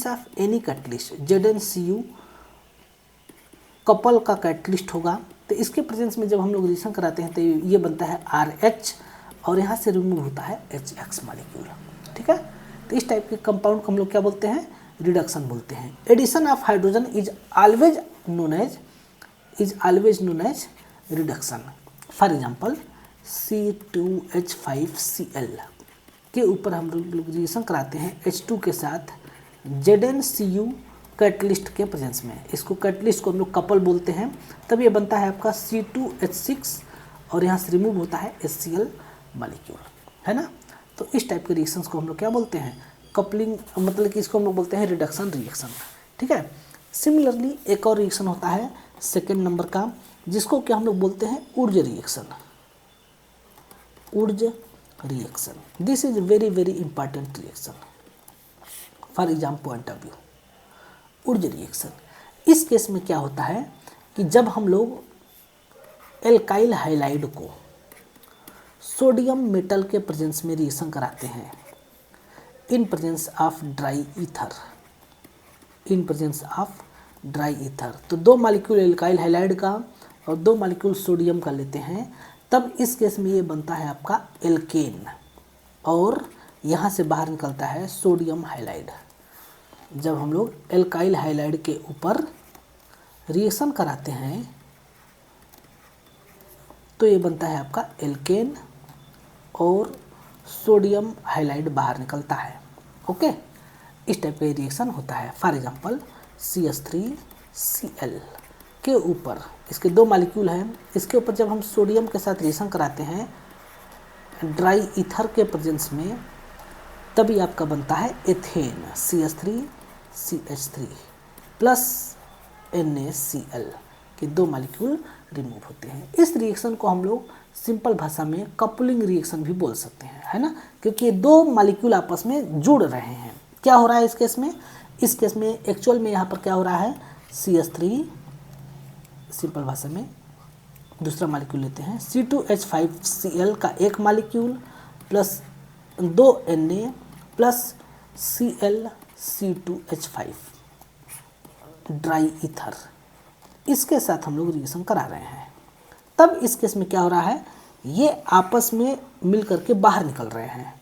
of any catalyst, ZnCu couple का catalyst होगा, तो इसके presence में जब हम लोग reaction कराते हैं तो ये बनता है RH, और यहाँ से रिमूव होता है HX मॉलिक्यूल। ठीक है, तो इस टाइप के कंपाउंड को हम लोग क्या बोलते हैं? रिडक्शन बोलते हैं। Addition of hydrogen is always known as reduction. For example, C2H5Cl के ऊपर हम लोग रिएक्शन कराते हैं H2 के साथ ZnCu कैटलिस्ट के प्रेजेंस में। इसको कैटलिस्ट को हम लोग कपल बोलते हैं। तब ये बनता है आपका C2H6, और यहाँ से रिमूव होता है HCl मॉलिक्यूल, है ना। तो इस टाइप के रिएक्शंस को हम लोग क्या बोलते हैं? कपलिंग, मतलब कि इसको हम लोग बोलते हैं रिडक्शन रिएक्शन। ठीक है। सिमिलरली एक और रिएक्शन होता है सेकेंड नंबर का, जिसको क्या हम लोग बोलते हैं? Wurtz reaction. This is very, very important reaction for exam point of view. Wurtz reaction, इस केस में क्या होता है कि जब हम लोग एल्काइल हाइलाइड को सोडियम मेटल के प्रेजेंस में रिएक्शन कराते हैं इन प्रेजेंस ऑफ ड्राई ईथर, तो 2 मॉलिक्यूल एल्काइल हाइलाइड का और 2 मॉलिक्यूल सोडियम का लेते हैं, तब इस केस में ये बनता है आपका एल्केन, और यहाँ से बाहर निकलता है सोडियम हाइलाइड। जब हम लोग एल्काइल हाइलाइड के ऊपर रिएक्शन कराते हैं तो ये बनता है आपका एल्केन, और सोडियम हाइलाइड बाहर निकलता है। ओके, इस टाइप का रिएक्शन होता है। फॉर एग्जांपल, CH3Cl के ऊपर इसके 2 मॉलिक्यूल हैं, इसके ऊपर जब हम सोडियम के साथ रिएक्शन कराते हैं ड्राई ईथर के प्रेजेंस में, तभी आपका बनता है एथेन, CH3CH3 प्लस NaCl के 2 मॉलिक्यूल रिमूव होते हैं। इस रिएक्शन को हम लोग सिंपल भाषा में कपलिंग रिएक्शन भी बोल सकते हैं। है ना, क्योंकि ये दो मॉलिक्यूल आपस में जुड़ रहे हैं। क्या हो रहा है इस केस में? इस केस में एक्चुअल में यहाँ पर क्या हो रहा है, CH3, सिंपल भाषा में दूसरा मॉलिक्यूल लेते हैं, C2H5Cl का एक molecule plus 2 Na plus Cl C2H5 dry ether, इसके साथ हम लोग रिएक्शन करा रहे हैं। तब इस केस में क्या हो रहा है, ये आपस में मिल करके बाहर निकल रहे हैं,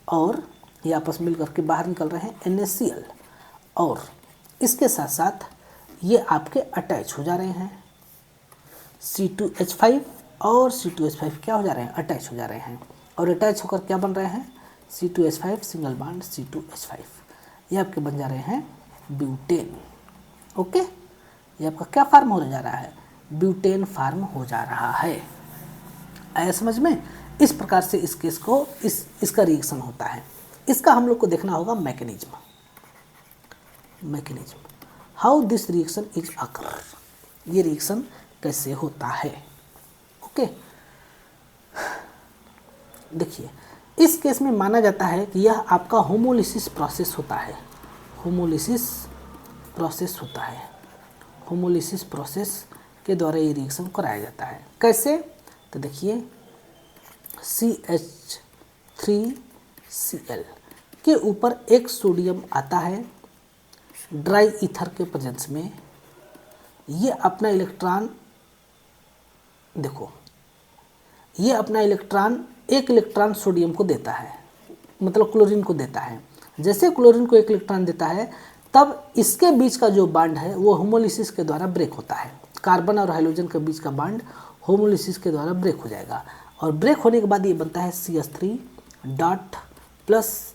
और ये आपस में मिल करके बाहर निकल रहे हैं NaCl, और इसके साथ साथ ये आपके अटैच हो जा रहे हैं, C2H5 और C2H5 क्या हो जा रहे हैं, अटैच हो जा रहे हैं, और अटैच होकर क्या बन रहे हैं, C2H5 सिंगल बॉन्ड C2H5, ये आपके बन जा रहे हैं ब्यूटेन। ओके, ये आपका क्या फार्म हो जा रहा है, ब्यूटेन फार्म हो जा रहा है। आया समझ में? इस प्रकार से इस केस को इसका रिएक्शन होता है। इसका हम लोग को देखना होगा mechanism, how this reaction is occur, ये रिएक्शन कैसे होता है। ओके, देखिए इस केस में माना जाता है कि यह आपका होमोलिसिस प्रोसेस होता है, होमोलिसिस प्रोसेस के द्वारा ये रिएक्शन कराया जाता है। कैसे? तो देखिए CH3Cl के ऊपर एक सोडियम आता है ड्राई ईथर के प्रेजेंस में, ये अपना इलेक्ट्रॉन, देखो ये अपना इलेक्ट्रॉन, एक इलेक्ट्रॉन सोडियम को देता है, मतलब क्लोरीन को देता है। जैसे क्लोरीन को एक इलेक्ट्रॉन देता है, तब इसके बीच का जो बॉन्ड है वो होमोलिसिस के द्वारा ब्रेक होता है। कार्बन और हाइड्रोजन के बीच का बॉन्ड होमोलिसिस के द्वारा ब्रेक हो जाएगा, और ब्रेक होने के बाद ये बनता है CH3 डॉट प्लस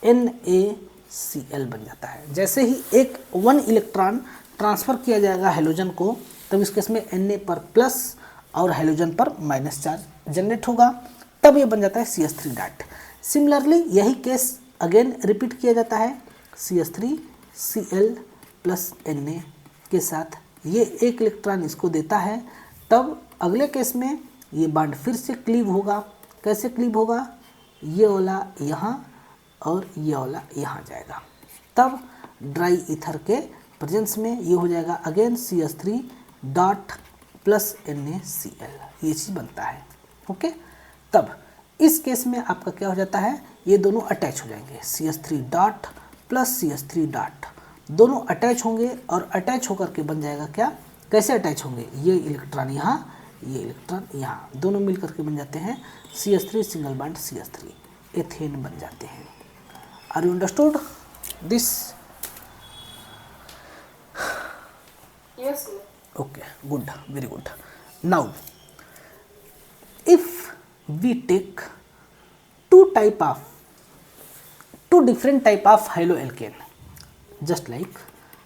NaCl बन जाता है। जैसे ही एक 1 इलेक्ट्रॉन ट्रांसफ़र किया जाएगा हाइड्रोजन को, तब इस केस में Na पर प्लस और हाइड्रोजन पर माइनस चार्ज जनरेट होगा, तब ये बन जाता है CH3 डॉट। सिमिलरली यही केस अगेन रिपीट किया जाता है, CH3Cl प्लस Na के साथ ये एक इलेक्ट्रॉन इसको देता है, तब अगले केस में ये बॉन्ड फिर से क्लीव होगा। कैसे क्लीव होगा, ये वाला यहाँ और ये वाला यहाँ जाएगा, तब ड्राई ईथर के प्रेजेंस में ये हो जाएगा again CH3 dot plus NaCl, ये चीज़ बनता है। ओके, तब इस केस में आपका क्या हो जाता है, ये दोनों अटैच हो जाएंगे, CH3 dot plus CH3 dot, दोनों अटैच होंगे, और अटैच होकर के बन जाएगा क्या, कैसे अटैच होंगे, ये इलेक्ट्रॉन यहाँ, ये इलेक्ट्रॉन यहाँ, दोनों मिल करके बन जाते हैं CH3 single bond CH3, ethane बन जाते हैं। Are you understood this? Yes, sir. Okay, good, very good. Now, if we take two different type of haloalkane, just like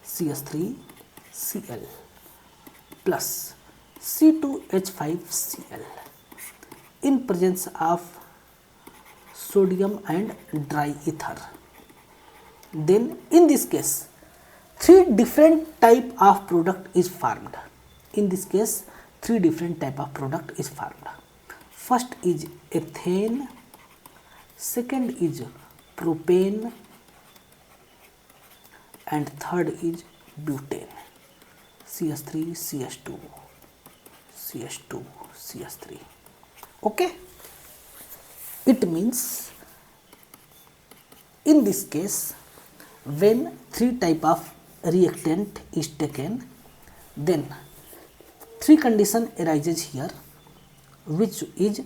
CH3Cl plus C2H5Cl in presence of sodium and dry ether, then in this case 3 different type of product is formed. In this case 3 different type of product is formed. First is ethane, second is propane, and third is butane, CH3 CH2 CH2 CH3. Okay, it means in this case when 3 type of reactant is taken, then 3 condition arises here, which is,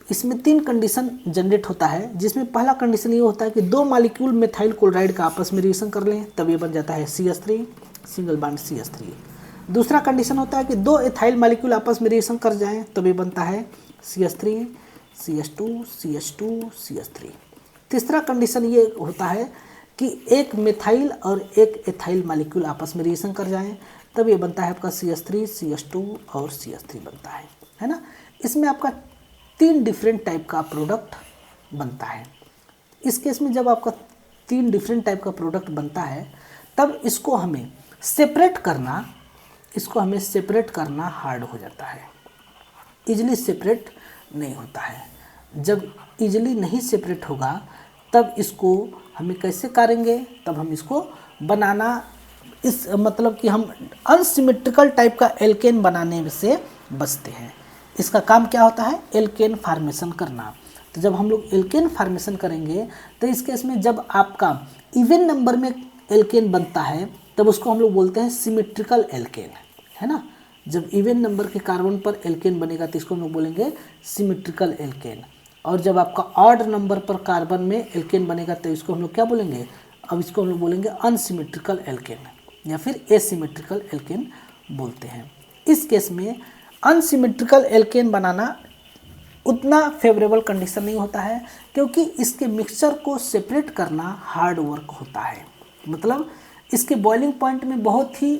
इसमें 3 condition generate होता है, जिसमें पहला condition ये होता है कि 2 molecule methyl chloride का आपस में रिएक्शन कर लें, तब ये बन जाता है CH3 सिंगल बॉन्ड CH3। दूसरा कंडीशन होता है कि 2 एथाइल मॉलिक्यूल आपस में रिएक्शन कर जाएं, तब ये बनता है CH3 CH2 CH2 CH3। तीसरा कंडीशन ये होता है कि एक मेथाइल और एक एथाइल मॉलिक्यूल आपस में रिएक्शन कर जाएं, तब ये बनता है आपका CH3 CH2 और CH3 बनता है ना। इसमें आपका 3 डिफरेंट टाइप का प्रोडक्ट बनता है। इस केस में जब आपका 3 डिफरेंट टाइप का प्रोडक्ट बनता है, तब इसको हमें सेपरेट करना हार्ड हो जाता है, इजीली सेपरेट नहीं होता है। जब इजीली नहीं सेपरेट होगा तब इसको हमें कैसे करेंगे, तब हम इसको बनाना, इस मतलब कि हम अनसिमेट्रिकल टाइप का एल्केन बनाने से बचते हैं। इसका काम क्या होता है, एल्केन फार्मेशन करना। तो जब हम लोग एल्केन फार्मेशन करेंगे तो इस केस में जब आपका इवन नंबर में एल्केन बनता है तब उसको हम लोग बोलते हैं सिमेट्रिकल एल्केन, है ना। जब इवन नंबर के कार्बन पर एल्केन बनेगा तो इसको हम लोग बोलेंगे सिमेट्रिकल एल्केन। और जब आपका ऑड नंबर पर कार्बन में एल्केन बनेगा तो इसको हम लोग क्या बोलेंगे, अब इसको हम लोग बोलेंगे अनसिमेट्रिकल एल्केन या फिर एसिमेट्रिकल एल्केन बोलते हैं। इस केस में अनसिमेट्रिकल एल्केन बनाना उतना फेवरेबल कंडीशन नहीं होता है, क्योंकि इसके मिक्सचर को सेपरेट करना हार्ड वर्क होता है। मतलब इसके बॉइलिंग पॉइंट में बहुत ही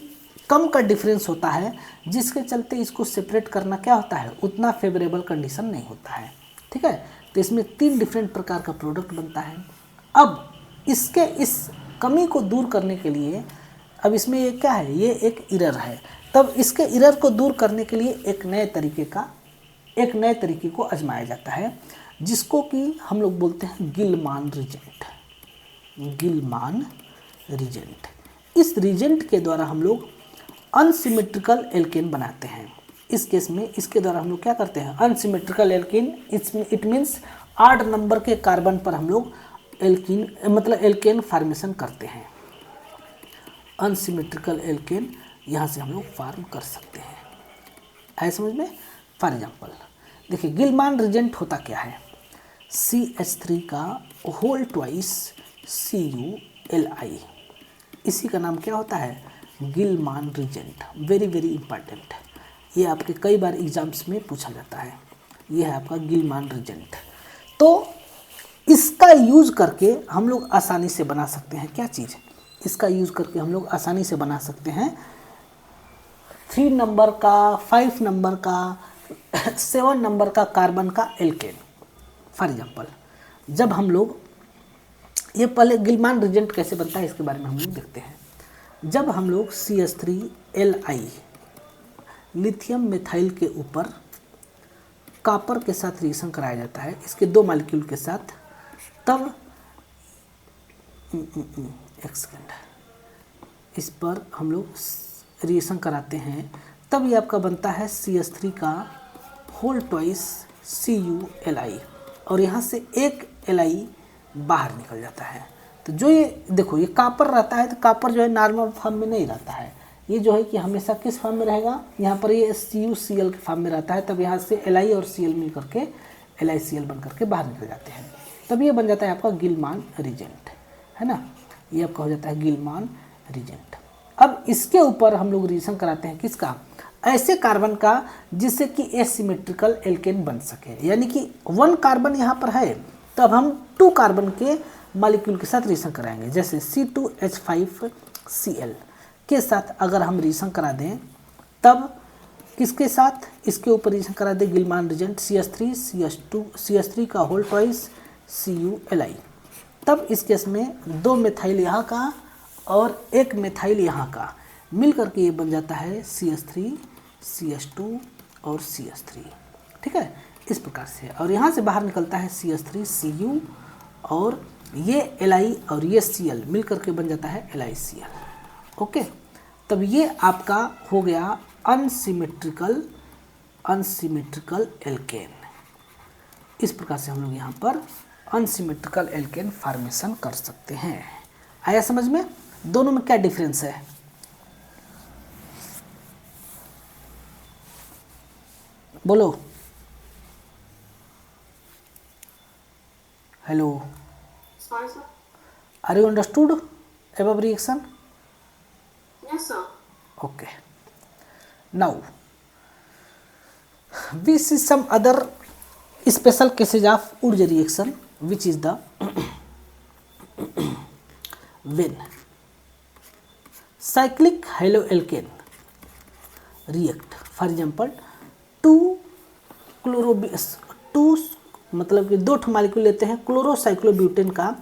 कम का डिफरेंस होता है, जिसके चलते इसको सेपरेट करना क्या होता है, उतना फेवरेबल कंडीशन नहीं होता है। ठीक है, तो इसमें 3 डिफरेंट प्रकार का प्रोडक्ट बनता है। अब इसके इस कमी को दूर करने के लिए, अब इसमें ये क्या है, ये एक इरर है, तब इसके इरर को दूर करने के लिए एक नए तरीके को आजमाया जाता है, जिसको कि हम लोग बोलते हैं गिलमान रिजेंट। इस रिजेंट के द्वारा हम लोग अनसिमेट्रिकल एल्केन बनाते हैं। इस केस में इसके द्वारा हम लोग क्या करते हैं, unsymmetrical alkene, it means 8 number के कार्बन पर हम लोग एल्केन फार्मेशन करते हैं। अनसिमेट्रिकल एल्केन यहाँ से हम लोग फार्म कर सकते हैं। आए समझ में। फॉर एग्जाम्पल देखिए, गिलमान रिजेंट होता क्या है, CH3 का होल ट्वाइस CuLi, इसी का नाम क्या होता है, गिलमान रिजेंट। वेरी वेरी इंपॉर्टेंट, ये आपके कई बार एग्जाम्स में पूछा जाता है। ये है आपका गिलमान रिजेंट। तो इसका यूज़ करके हम लोग आसानी से बना सकते हैं क्या चीज़, इसका यूज़ करके हम लोग आसानी से बना सकते हैं 3 नंबर का, 5 नंबर का, 7 नंबर का कार्बन का एल्केन। फॉर एग्जाम्पल, जब हम लोग ये पहले गिलमान रिजेंट कैसे बनता है इसके बारे में हम लोग देखते हैं। जब हम लोग CH3Li लिथियम मिथाइल के ऊपर कॉपर के साथ रिएक्शन कराया जाता है, इसके 2 मॉलिक्यूल के साथ, तब एक सेकेंड, इस पर हम लोग रिएक्शन कराते हैं, तब ये आपका बनता है CH3 का होल ट्वाइस CuLi, और यहाँ से एक Li बाहर निकल जाता है। तो जो ये देखो, ये कॉपर रहता है, तो कॉपर जो है नॉर्मल फॉर्म में नहीं रहता है, ये जो है कि हमेशा किस फॉर्म में रहेगा, यहाँ पर ये CuCl के फॉर्म में रहता है। तब यहाँ से Li और Cl मिल करके LiCl बन करके बाहर निकल जाते हैं, तब ये बन जाता है आपका गिलमान रिजेंट, है ना। ये आपका हो जाता है गिलमान रिजेंट। अब इसके ऊपर हम लोग रिएक्शन कराते हैं किसका, ऐसे कार्बन का जिससे कि एसिमेट्रिकल एल्केन बन सके, यानी कि 1 कार्बन यहाँ पर है, तब हम 2 कार्बन के मॉलिक्यूल के साथ रिएक्शन कराएंगे। जैसे C2H5Cl के साथ अगर हम रिएक्शन करा दें, तब किसके साथ, इसके ऊपर रिएक्शन करा दें गिलमान रिजेंट CH3 का होल ट्वाइस CuLi, तब इस केस में 2 मिथाइल यहाँ का और 1 मिथाइल यहाँ का मिल करके ये बन जाता है CH3 CH2 और CH3। ठीक है, इस प्रकार से, और यहाँ से बाहर निकलता है CH3 Cu, और ये Li और ये Cl मिल करके बन जाता है LiCl। ओके, तब ये आपका हो गया अनसिमेट्रिकल एल्केन। इस प्रकार से हम लोग यहाँ पर अनसिमेट्रिकल एल्केन फार्मेशन कर सकते हैं। आया समझ में, दोनों में क्या डिफरेंस है। बोलो, hello, Sorry, sir. Are you understood above reaction? Yes, sir. Okay. Now we see some other special cases of Urge reaction, which is the when cyclic haloalkane react, for example 2 मतलब कि 2 molecule लेते हैं क्लोरोसाइक्लोब्यूटेन का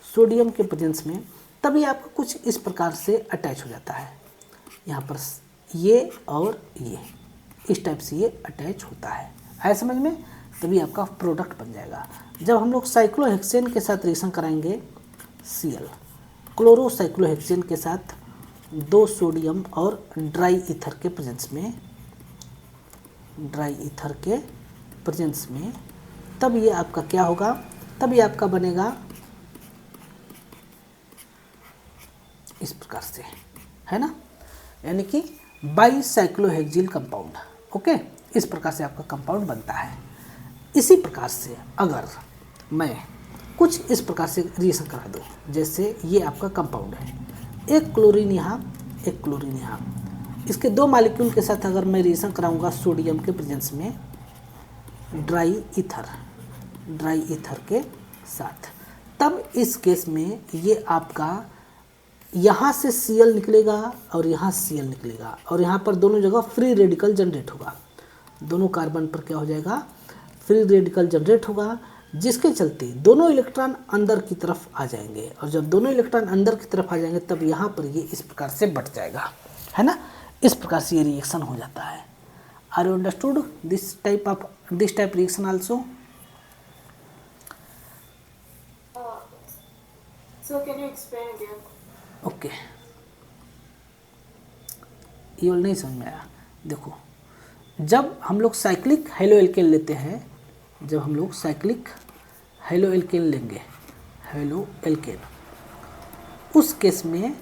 sodium के presence में, तभी आपका कुछ इस प्रकार से अटैच हो जाता है। यहाँ पर ये और ये इस टाइप से ये अटैच होता है। आया समझ में। तभी आपका प्रोडक्ट बन जाएगा। जब हम लोग साइक्लोहेक्सेन के साथ रिएक्शन कराएंगे Cl, क्लोरोसाइक्लोहेक्सेन के साथ 2 सोडियम और ड्राई ईथर के प्रेजेंस में, तब ये आपका क्या होगा, तब ये आपका बनेगा इस प्रकार से, है ना, यानी कि बाईसाइक्लोहेक्सिल कंपाउंड। ओके, इस प्रकार से आपका कंपाउंड बनता है। इसी प्रकार से अगर मैं कुछ इस प्रकार से रिएक्शन करा दूँ, जैसे ये आपका कंपाउंड है, एक क्लोरीन यहाँ, एक क्लोरीन यहाँ, इसके 2 मॉलिक्यूल के साथ अगर मैं रिएक्शन कराऊंगा सोडियम के प्रेजेंस में ड्राई ईथर के साथ, तब इस केस में ये आपका यहाँ से Cl निकलेगा और यहाँ Cl निकलेगा और यहाँ पर दोनों जगह फ्री रेडिकल जनरेट होगा। दोनों कार्बन पर क्या हो जाएगा, फ्री रेडिकल जनरेट होगा, जिसके चलते दोनों इलेक्ट्रॉन अंदर की तरफ आ जाएंगे और जब दोनों इलेक्ट्रॉन अंदर की तरफ आ जाएंगे तब यहाँ पर ये इस प्रकार से बट जाएगा, है ना। इस प्रकार से ये रिएक्शन हो जाता है। Are you understood this type reaction also? So can you explain again? Okay, ये वाला नहीं समझ में आया। देखो, जब हम लोग साइक्लिक हेलो एल्केन लेते हैं, जब हम लोग साइक्लिक हेलो एल्केन लेंगे, हेलो एल्केन, उस केस में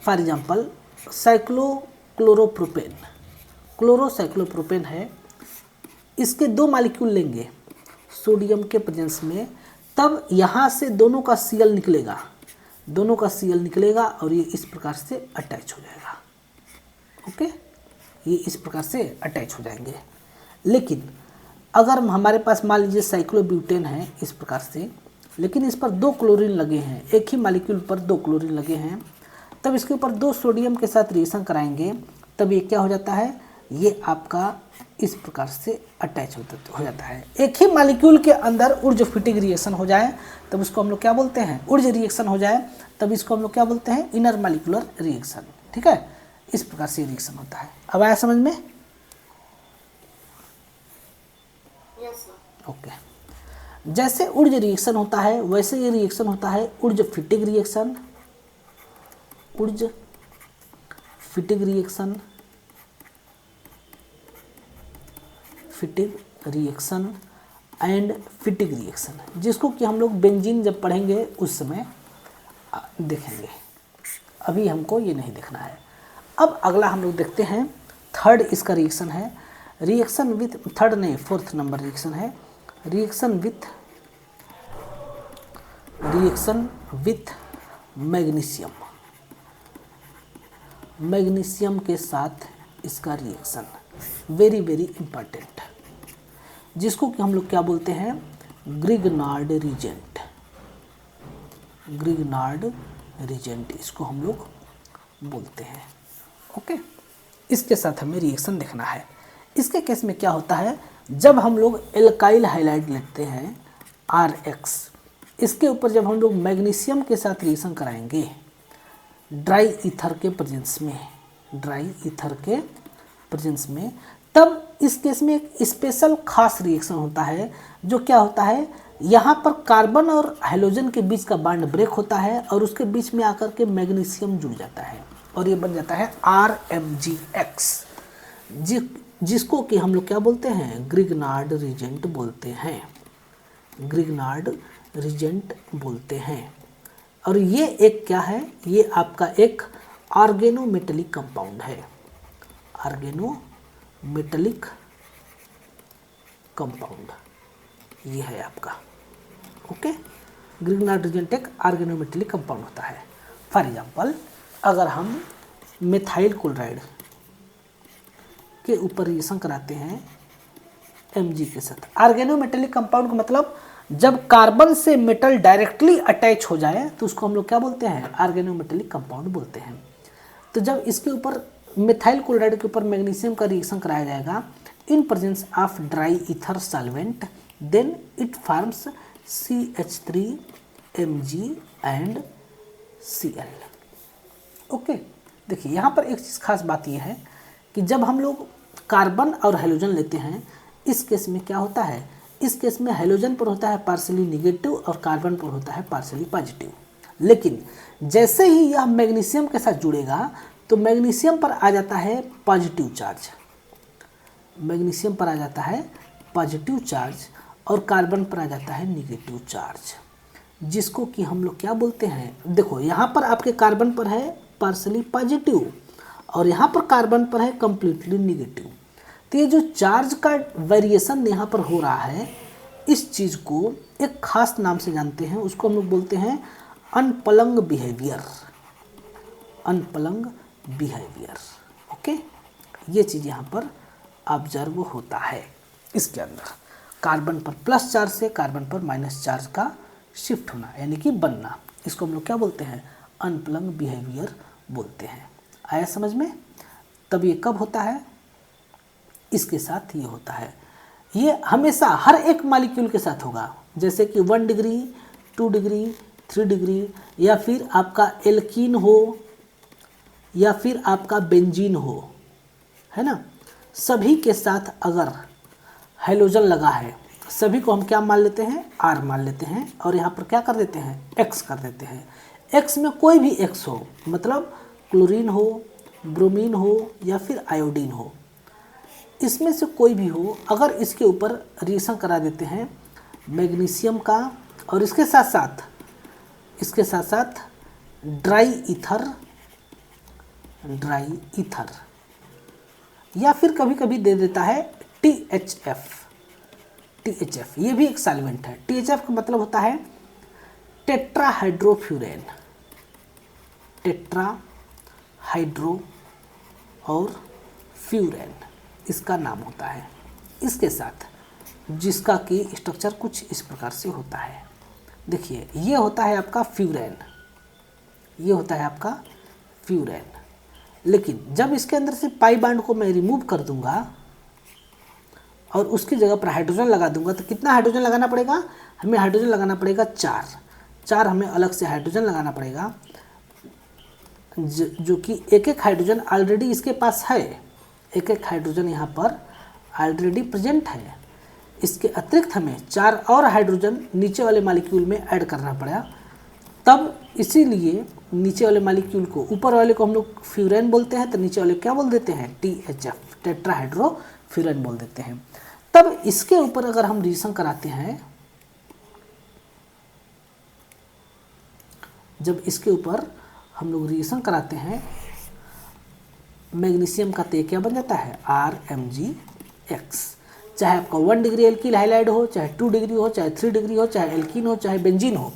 फॉर एग्जांपल साइक्लोक्लोरोप्रोपेन, क्लोरोसाइक्लोप्रोपेन है, इसके 2 मॉलिक्यूल लेंगे सोडियम के प्रेजेंस में, तब यहाँ से दोनों का Cl निकलेगा और ये इस प्रकार से अटैच हो जाएगा। ओके, ये इस प्रकार से अटैच हो जाएंगे। लेकिन अगर हमारे पास मान लीजिए साइक्लोब्यूटेन है इस प्रकार से, लेकिन इस पर 2 क्लोरीन लगे हैं, एक ही मॉलिक्यूल पर 2 क्लोरीन लगे हैं, तब इसके ऊपर 2 सोडियम के साथ रिएक्शन कराएंगे, तब ये क्या हो जाता है, ये आपका इस प्रकार से अटैच हो जाता है। एक ही मॉलिक्यूल के अंदर ऊर्ज फिटिंग रिएक्शन हो जाए तब उसको हम लोग क्या बोलते हैं, ऊर्ज रिएक्शन हो जाए तब इसको हम लोग क्या बोलते हैं, इनर मॉलिक्यूलर रिएक्शन। ठीक है, इस प्रकार से रिएक्शन होता है। अब आया समझ में? Yes, sir. ओके, जैसे ऊर्ज रिएक्शन होता है वैसे ये रिएक्शन होता है Wurtz fitting reaction, Wurtz fitting reaction, fitting reaction and fitting reaction, जिसको कि हम लोग बेंजीन जब पढ़ेंगे उस समय देखेंगे, अभी हमको ये नहीं देखना है। अब अगला हम लोग देखते हैं, थर्ड इसका रिएक्शन है, रिएक्शन विथ, थर्ड नहीं 4th नंबर रिएक्शन है, रिएक्शन विथ मैग्नीशियम, मैग्नीशियम के साथ इसका रिएक्शन वेरी वेरी इंपॉर्टेंट, जिसको कि हम लोग क्या बोलते हैं, ग्रिग्नार्ड रिजेंट, ग्रिग्नार्ड रिजेंट इसको हम लोग बोलते हैं। ओके, इसके साथ हमें रिएक्शन देखना है। इसके केस में क्या होता है, जब हम लोग एल्काइल हाइलाइड लेते हैं RX, इसके ऊपर जब हम लोग मैग्नीशियम के साथ रिएक्शन कराएंगे ड्राई ईथर के प्रेजेंस में, ड्राई ईथर के प्रेजेंस में, तब इस केस में एक स्पेशल खास रिएक्शन होता है, जो क्या होता है, यहाँ पर कार्बन और हाइड्रोजन के बीच का बॉन्ड ब्रेक होता है और उसके बीच में आकर के मैग्नीशियम जुड़ जाता है और ये बन जाता है RMgX, जिसको कि हम लोग क्या बोलते हैं, ग्रिग्नार्ड रिजेंट बोलते हैं, ग्रिग्नार्ड रिजेंट बोलते हैं। और ये एक क्या है, ये आपका एक ऑर्गेनोमेटेलिक कंपाउंड है, ऑर्गेनोमेटेलिक कंपाउंड ये है आपका। ओके, ग्रिग्नार्ड रिजेंट एक ऑर्गेनोमेटेलिक कंपाउंड होता है। फॉर एग्जांपल, अगर हम मिथाइल क्लोराइड के ऊपर रिएक्शन कराते हैं Mg के साथ, ऑर्गेनोमेटेलिक कंपाउंड का मतलब जब कार्बन से मेटल डायरेक्टली अटैच हो जाए तो उसको हम लोग क्या बोलते हैं, ऑर्गेनोमेटेलिक कंपाउंड बोलते हैं। तो जब इसके ऊपर मिथाइल क्लोराइड के ऊपर मैग्नीशियम का रिएक्शन कराया जाएगा in presence of dry ether solvent, then it forms CH3Mg and Cl। Okay, देखिए यहाँ पर एक चीज़ खास बात यह है कि जब हम लोग कार्बन और हाइड्रोजन लेते हैं, इस केस में क्या होता है, इस केस में हाइड्रोजन पर होता है पार्शियली निगेटिव और कार्बन पर होता है पार्शियली पॉजिटिव। लेकिन जैसे ही यह मैग्नीशियम के साथ जुड़ेगा तो मैग्नीशियम पर आ जाता है पॉजिटिव चार्ज, मैग्नीशियम पर आ जाता है पॉजिटिव चार्ज और कार्बन पर आ जाता है निगेटिव चार्ज, जिसको कि हम लोग क्या बोलते हैं, देखो यहाँ पर आपके कार्बन पर है पार्शियली पॉजिटिव और यहाँ पर कार्बन पर है कंप्लीटली निगेटिव। तो ये जो चार्ज का वेरिएशन यहाँ पर हो रहा है, इस चीज़ को एक खास नाम से जानते हैं, उसको हम लोग बोलते हैं अनप्लंग बिहेवियर, अनप्लंग बिहेवियर। ओके, ये चीज़ यहाँ पर ऑब्जर्व होता है। इसके अंदर कार्बन पर प्लस चार्ज से कार्बन पर माइनस चार्ज का शिफ्ट होना यानी कि बनना, इसको हम लोग क्या बोलते हैं, अनप्लंग बिहेवियर बोलते हैं। आया समझ में? तब ये कब होता है, इसके साथ ये होता है। ये हमेशा हर एक मॉलिक्यूल के साथ होगा, जैसे कि 1 डिग्री 2 डिग्री 3 डिग्री, या फिर आपका एल्कीन हो या फिर आपका बेंजीन हो, है ना, सभी के साथ अगर हाइड्रोजन लगा है, सभी को हम क्या मान लेते हैं, R मान लेते हैं, और यहाँ पर क्या कर देते हैं, X कर देते हैं। X में कोई भी X हो, मतलब क्लोरीन हो, ब्रोमीन हो या फिर आयोडीन हो, इसमें से कोई भी हो, अगर इसके ऊपर रिएक्शन करा देते हैं मैग्नीशियम का और इसके साथ साथ ड्राई ईथर या फिर कभी कभी दे देता है THF, ये भी एक सॉल्वेंट है। THF का मतलब होता है टेट्राहाइड्रोफ्यूरेन, टेट्राहाइड्रो और फ्यूरेन इसका नाम होता है। इसके साथ जिसका कि स्ट्रक्चर कुछ इस प्रकार से होता है। देखिए, ये होता है आपका फ्यूरेन, ये होता है आपका फ्यूरेन। लेकिन जब इसके अंदर से पाई बॉन्ड को मैं रिमूव कर दूंगा और उसकी जगह पर हाइड्रोजन लगा दूंगा, तो कितना हाइड्रोजन लगाना पड़ेगा, हमें हाइड्रोजन लगाना पड़ेगा 4 हमें अलग से हाइड्रोजन लगाना पड़ेगा, जो कि एक हाइड्रोजन ऑलरेडी इसके पास है, एक हाइड्रोजन यहाँ पर ऑलरेडी प्रेजेंट है। इसके अतिरिक्त हमें 4 और हाइड्रोजन नीचे वाले मॉलिक्यूल में ऐड करना पड़ा, तब इसीलिए नीचे वाले मॉलिक्यूल को, ऊपर वाले को हम लोग फ्यूरेन बोलते हैं, तो नीचे वाले क्या बोल देते हैं, THF, टेट्राहाइड्रोफ्यूरेन बोल देते हैं। तब इसके ऊपर अगर हम रिएक्शन कराते हैं, जब इसके ऊपर हम लोग रिएक्शन कराते हैं मैग्नीशियम का, तो क्या बन जाता है, RMgX। चाहे आपका 1 डिग्री एल्किल हाइलाइड हो, चाहे 2 डिग्री हो, चाहे 3 डिग्री हो, चाहे एल्कीन हो, चाहे बेंजीन हो,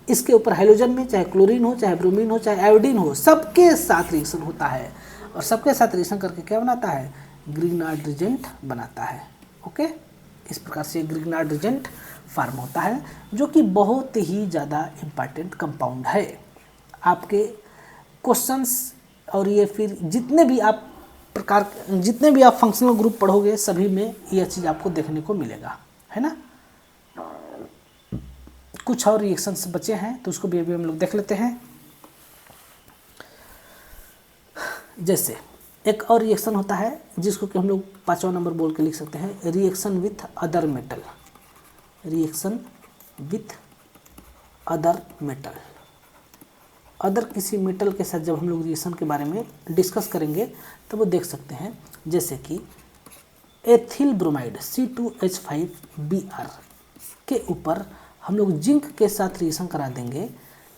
इसके ऊपर हाइड्रोजन में चाहे क्लोरीन हो, चाहे ब्रोमीन हो, चाहे आयोडीन हो, सबके साथ रिएक्शन होता है और सबके साथ रिएक्शन करके क्या बनाता है, ग्रिग्नार्ड रिजेंट बनाता है। ओके, इस प्रकार से ग्रिग्नार्ड रिजेंट फॉर्म होता है, जो कि बहुत ही ज़्यादा इम्पॉर्टेंट कंपाउंड है। आपके क्वेश्चंस और ये फिर जितने भी आप फंक्शनल ग्रुप पढ़ोगे, सभी में यह चीज़ आपको देखने को मिलेगा, है ना। कुछ और रिएक्शंस बचे हैं तो उसको भी अभी हम लोग देख लेते हैं। जैसे एक और रिएक्शन होता है जिसको कि हम लोग 5वां नंबर बोल के लिख सकते हैं, reaction with other metal, reaction with other metal. Other किसी मेटल के साथ जब हम लोग रिएक्शन के बारे में डिस्कस करेंगे तो वो देख सकते हैं, जैसे कि एथिल ब्रोमाइड C2H5Br के ऊपर हम लोग जिंक के साथ रिएक्शन करा देंगे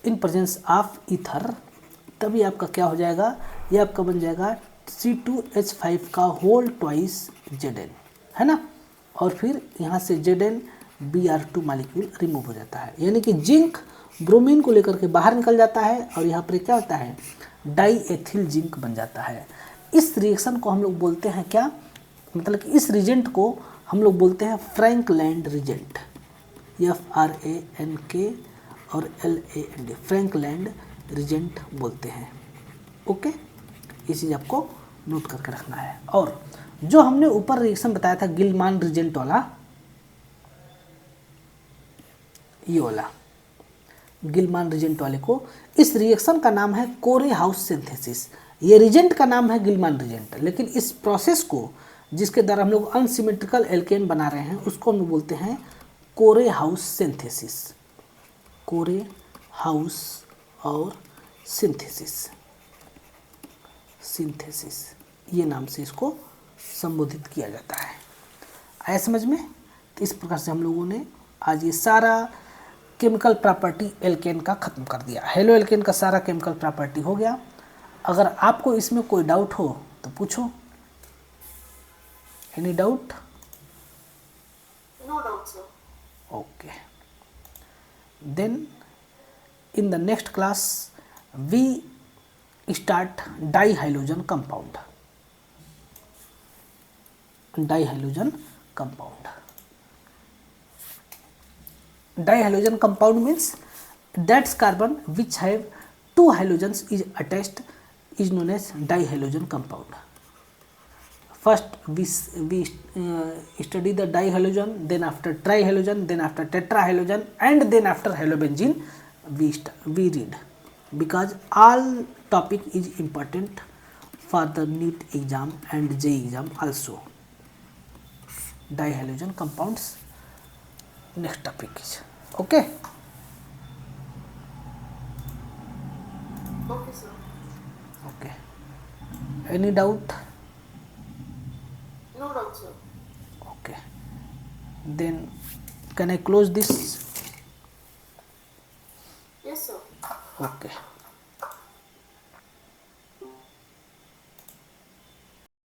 इन प्रेजेंस ऑफ ईथर, तभी आपका क्या हो जाएगा, ये आपका बन जाएगा C2H5 का होल ट्वाइस Zn, है ना। और फिर यहाँ से ZnBr2 मॉलिक्यूल रिमूव हो जाता है, यानी कि जिंक ब्रोमीन को लेकर के बाहर निकल जाता है और यहाँ पर क्या होता है, डाई एथिल जिंक बन जाता है। इस रिएक्शन को हम लोग बोलते हैं क्या, मतलब कि इस रिजेंट को हम लोग बोलते हैं फ्रैंकलैंड रिजेंट, FRANK और LAND, फ्रैंकलैंड रिजेंट बोलते हैं। ओके, ये चीज़ आपको नोट करके रखना है। और जो हमने ऊपर रिएक्शन बताया था गिलमान रिजेंट वाला, ये वाला गिलमान रिजेंट वाले को, इस रिएक्शन का नाम है कोरे हाउस सिंथेसिस। ये रिजेंट का नाम है गिलमान रिजेंट, लेकिन इस प्रोसेस को जिसके द्वारा हम लोग अनसिमेट्रिकल एल्केन बना रहे हैं, उसको हम लोग बोलते हैं कोरे हाउस सिंथेसिस। कोरे हाउस और सिंथेसिस ये नाम से इसको संबोधित किया जाता है। आया समझ में? तो इस प्रकार से हम लोगों ने आज ये सारा केमिकल प्रॉपर्टी एल्केन का ख़त्म कर दिया। हेलो एल्केन का सारा केमिकल प्रॉपर्टी हो गया। अगर आपको इसमें कोई डाउट हो तो पूछो। Any doubt? No doubt, sir. Okay. Then in the next class we start dihalogen compound. Dihalogen compound. Dihalogen compound means that carbon which have two halogens is attached is known as dihalogen compound. First we study the dihalogen, then after trihalogen, then after tetrahalogen, and then after halobenzene we read, because all topic is important for the NEET exam and JEE exam also. Dihalogen compounds next topic is okay. Okay, sir. Okay, any doubt? No doubt, sir. Okay, then can I close this? Yes, sir. Okay.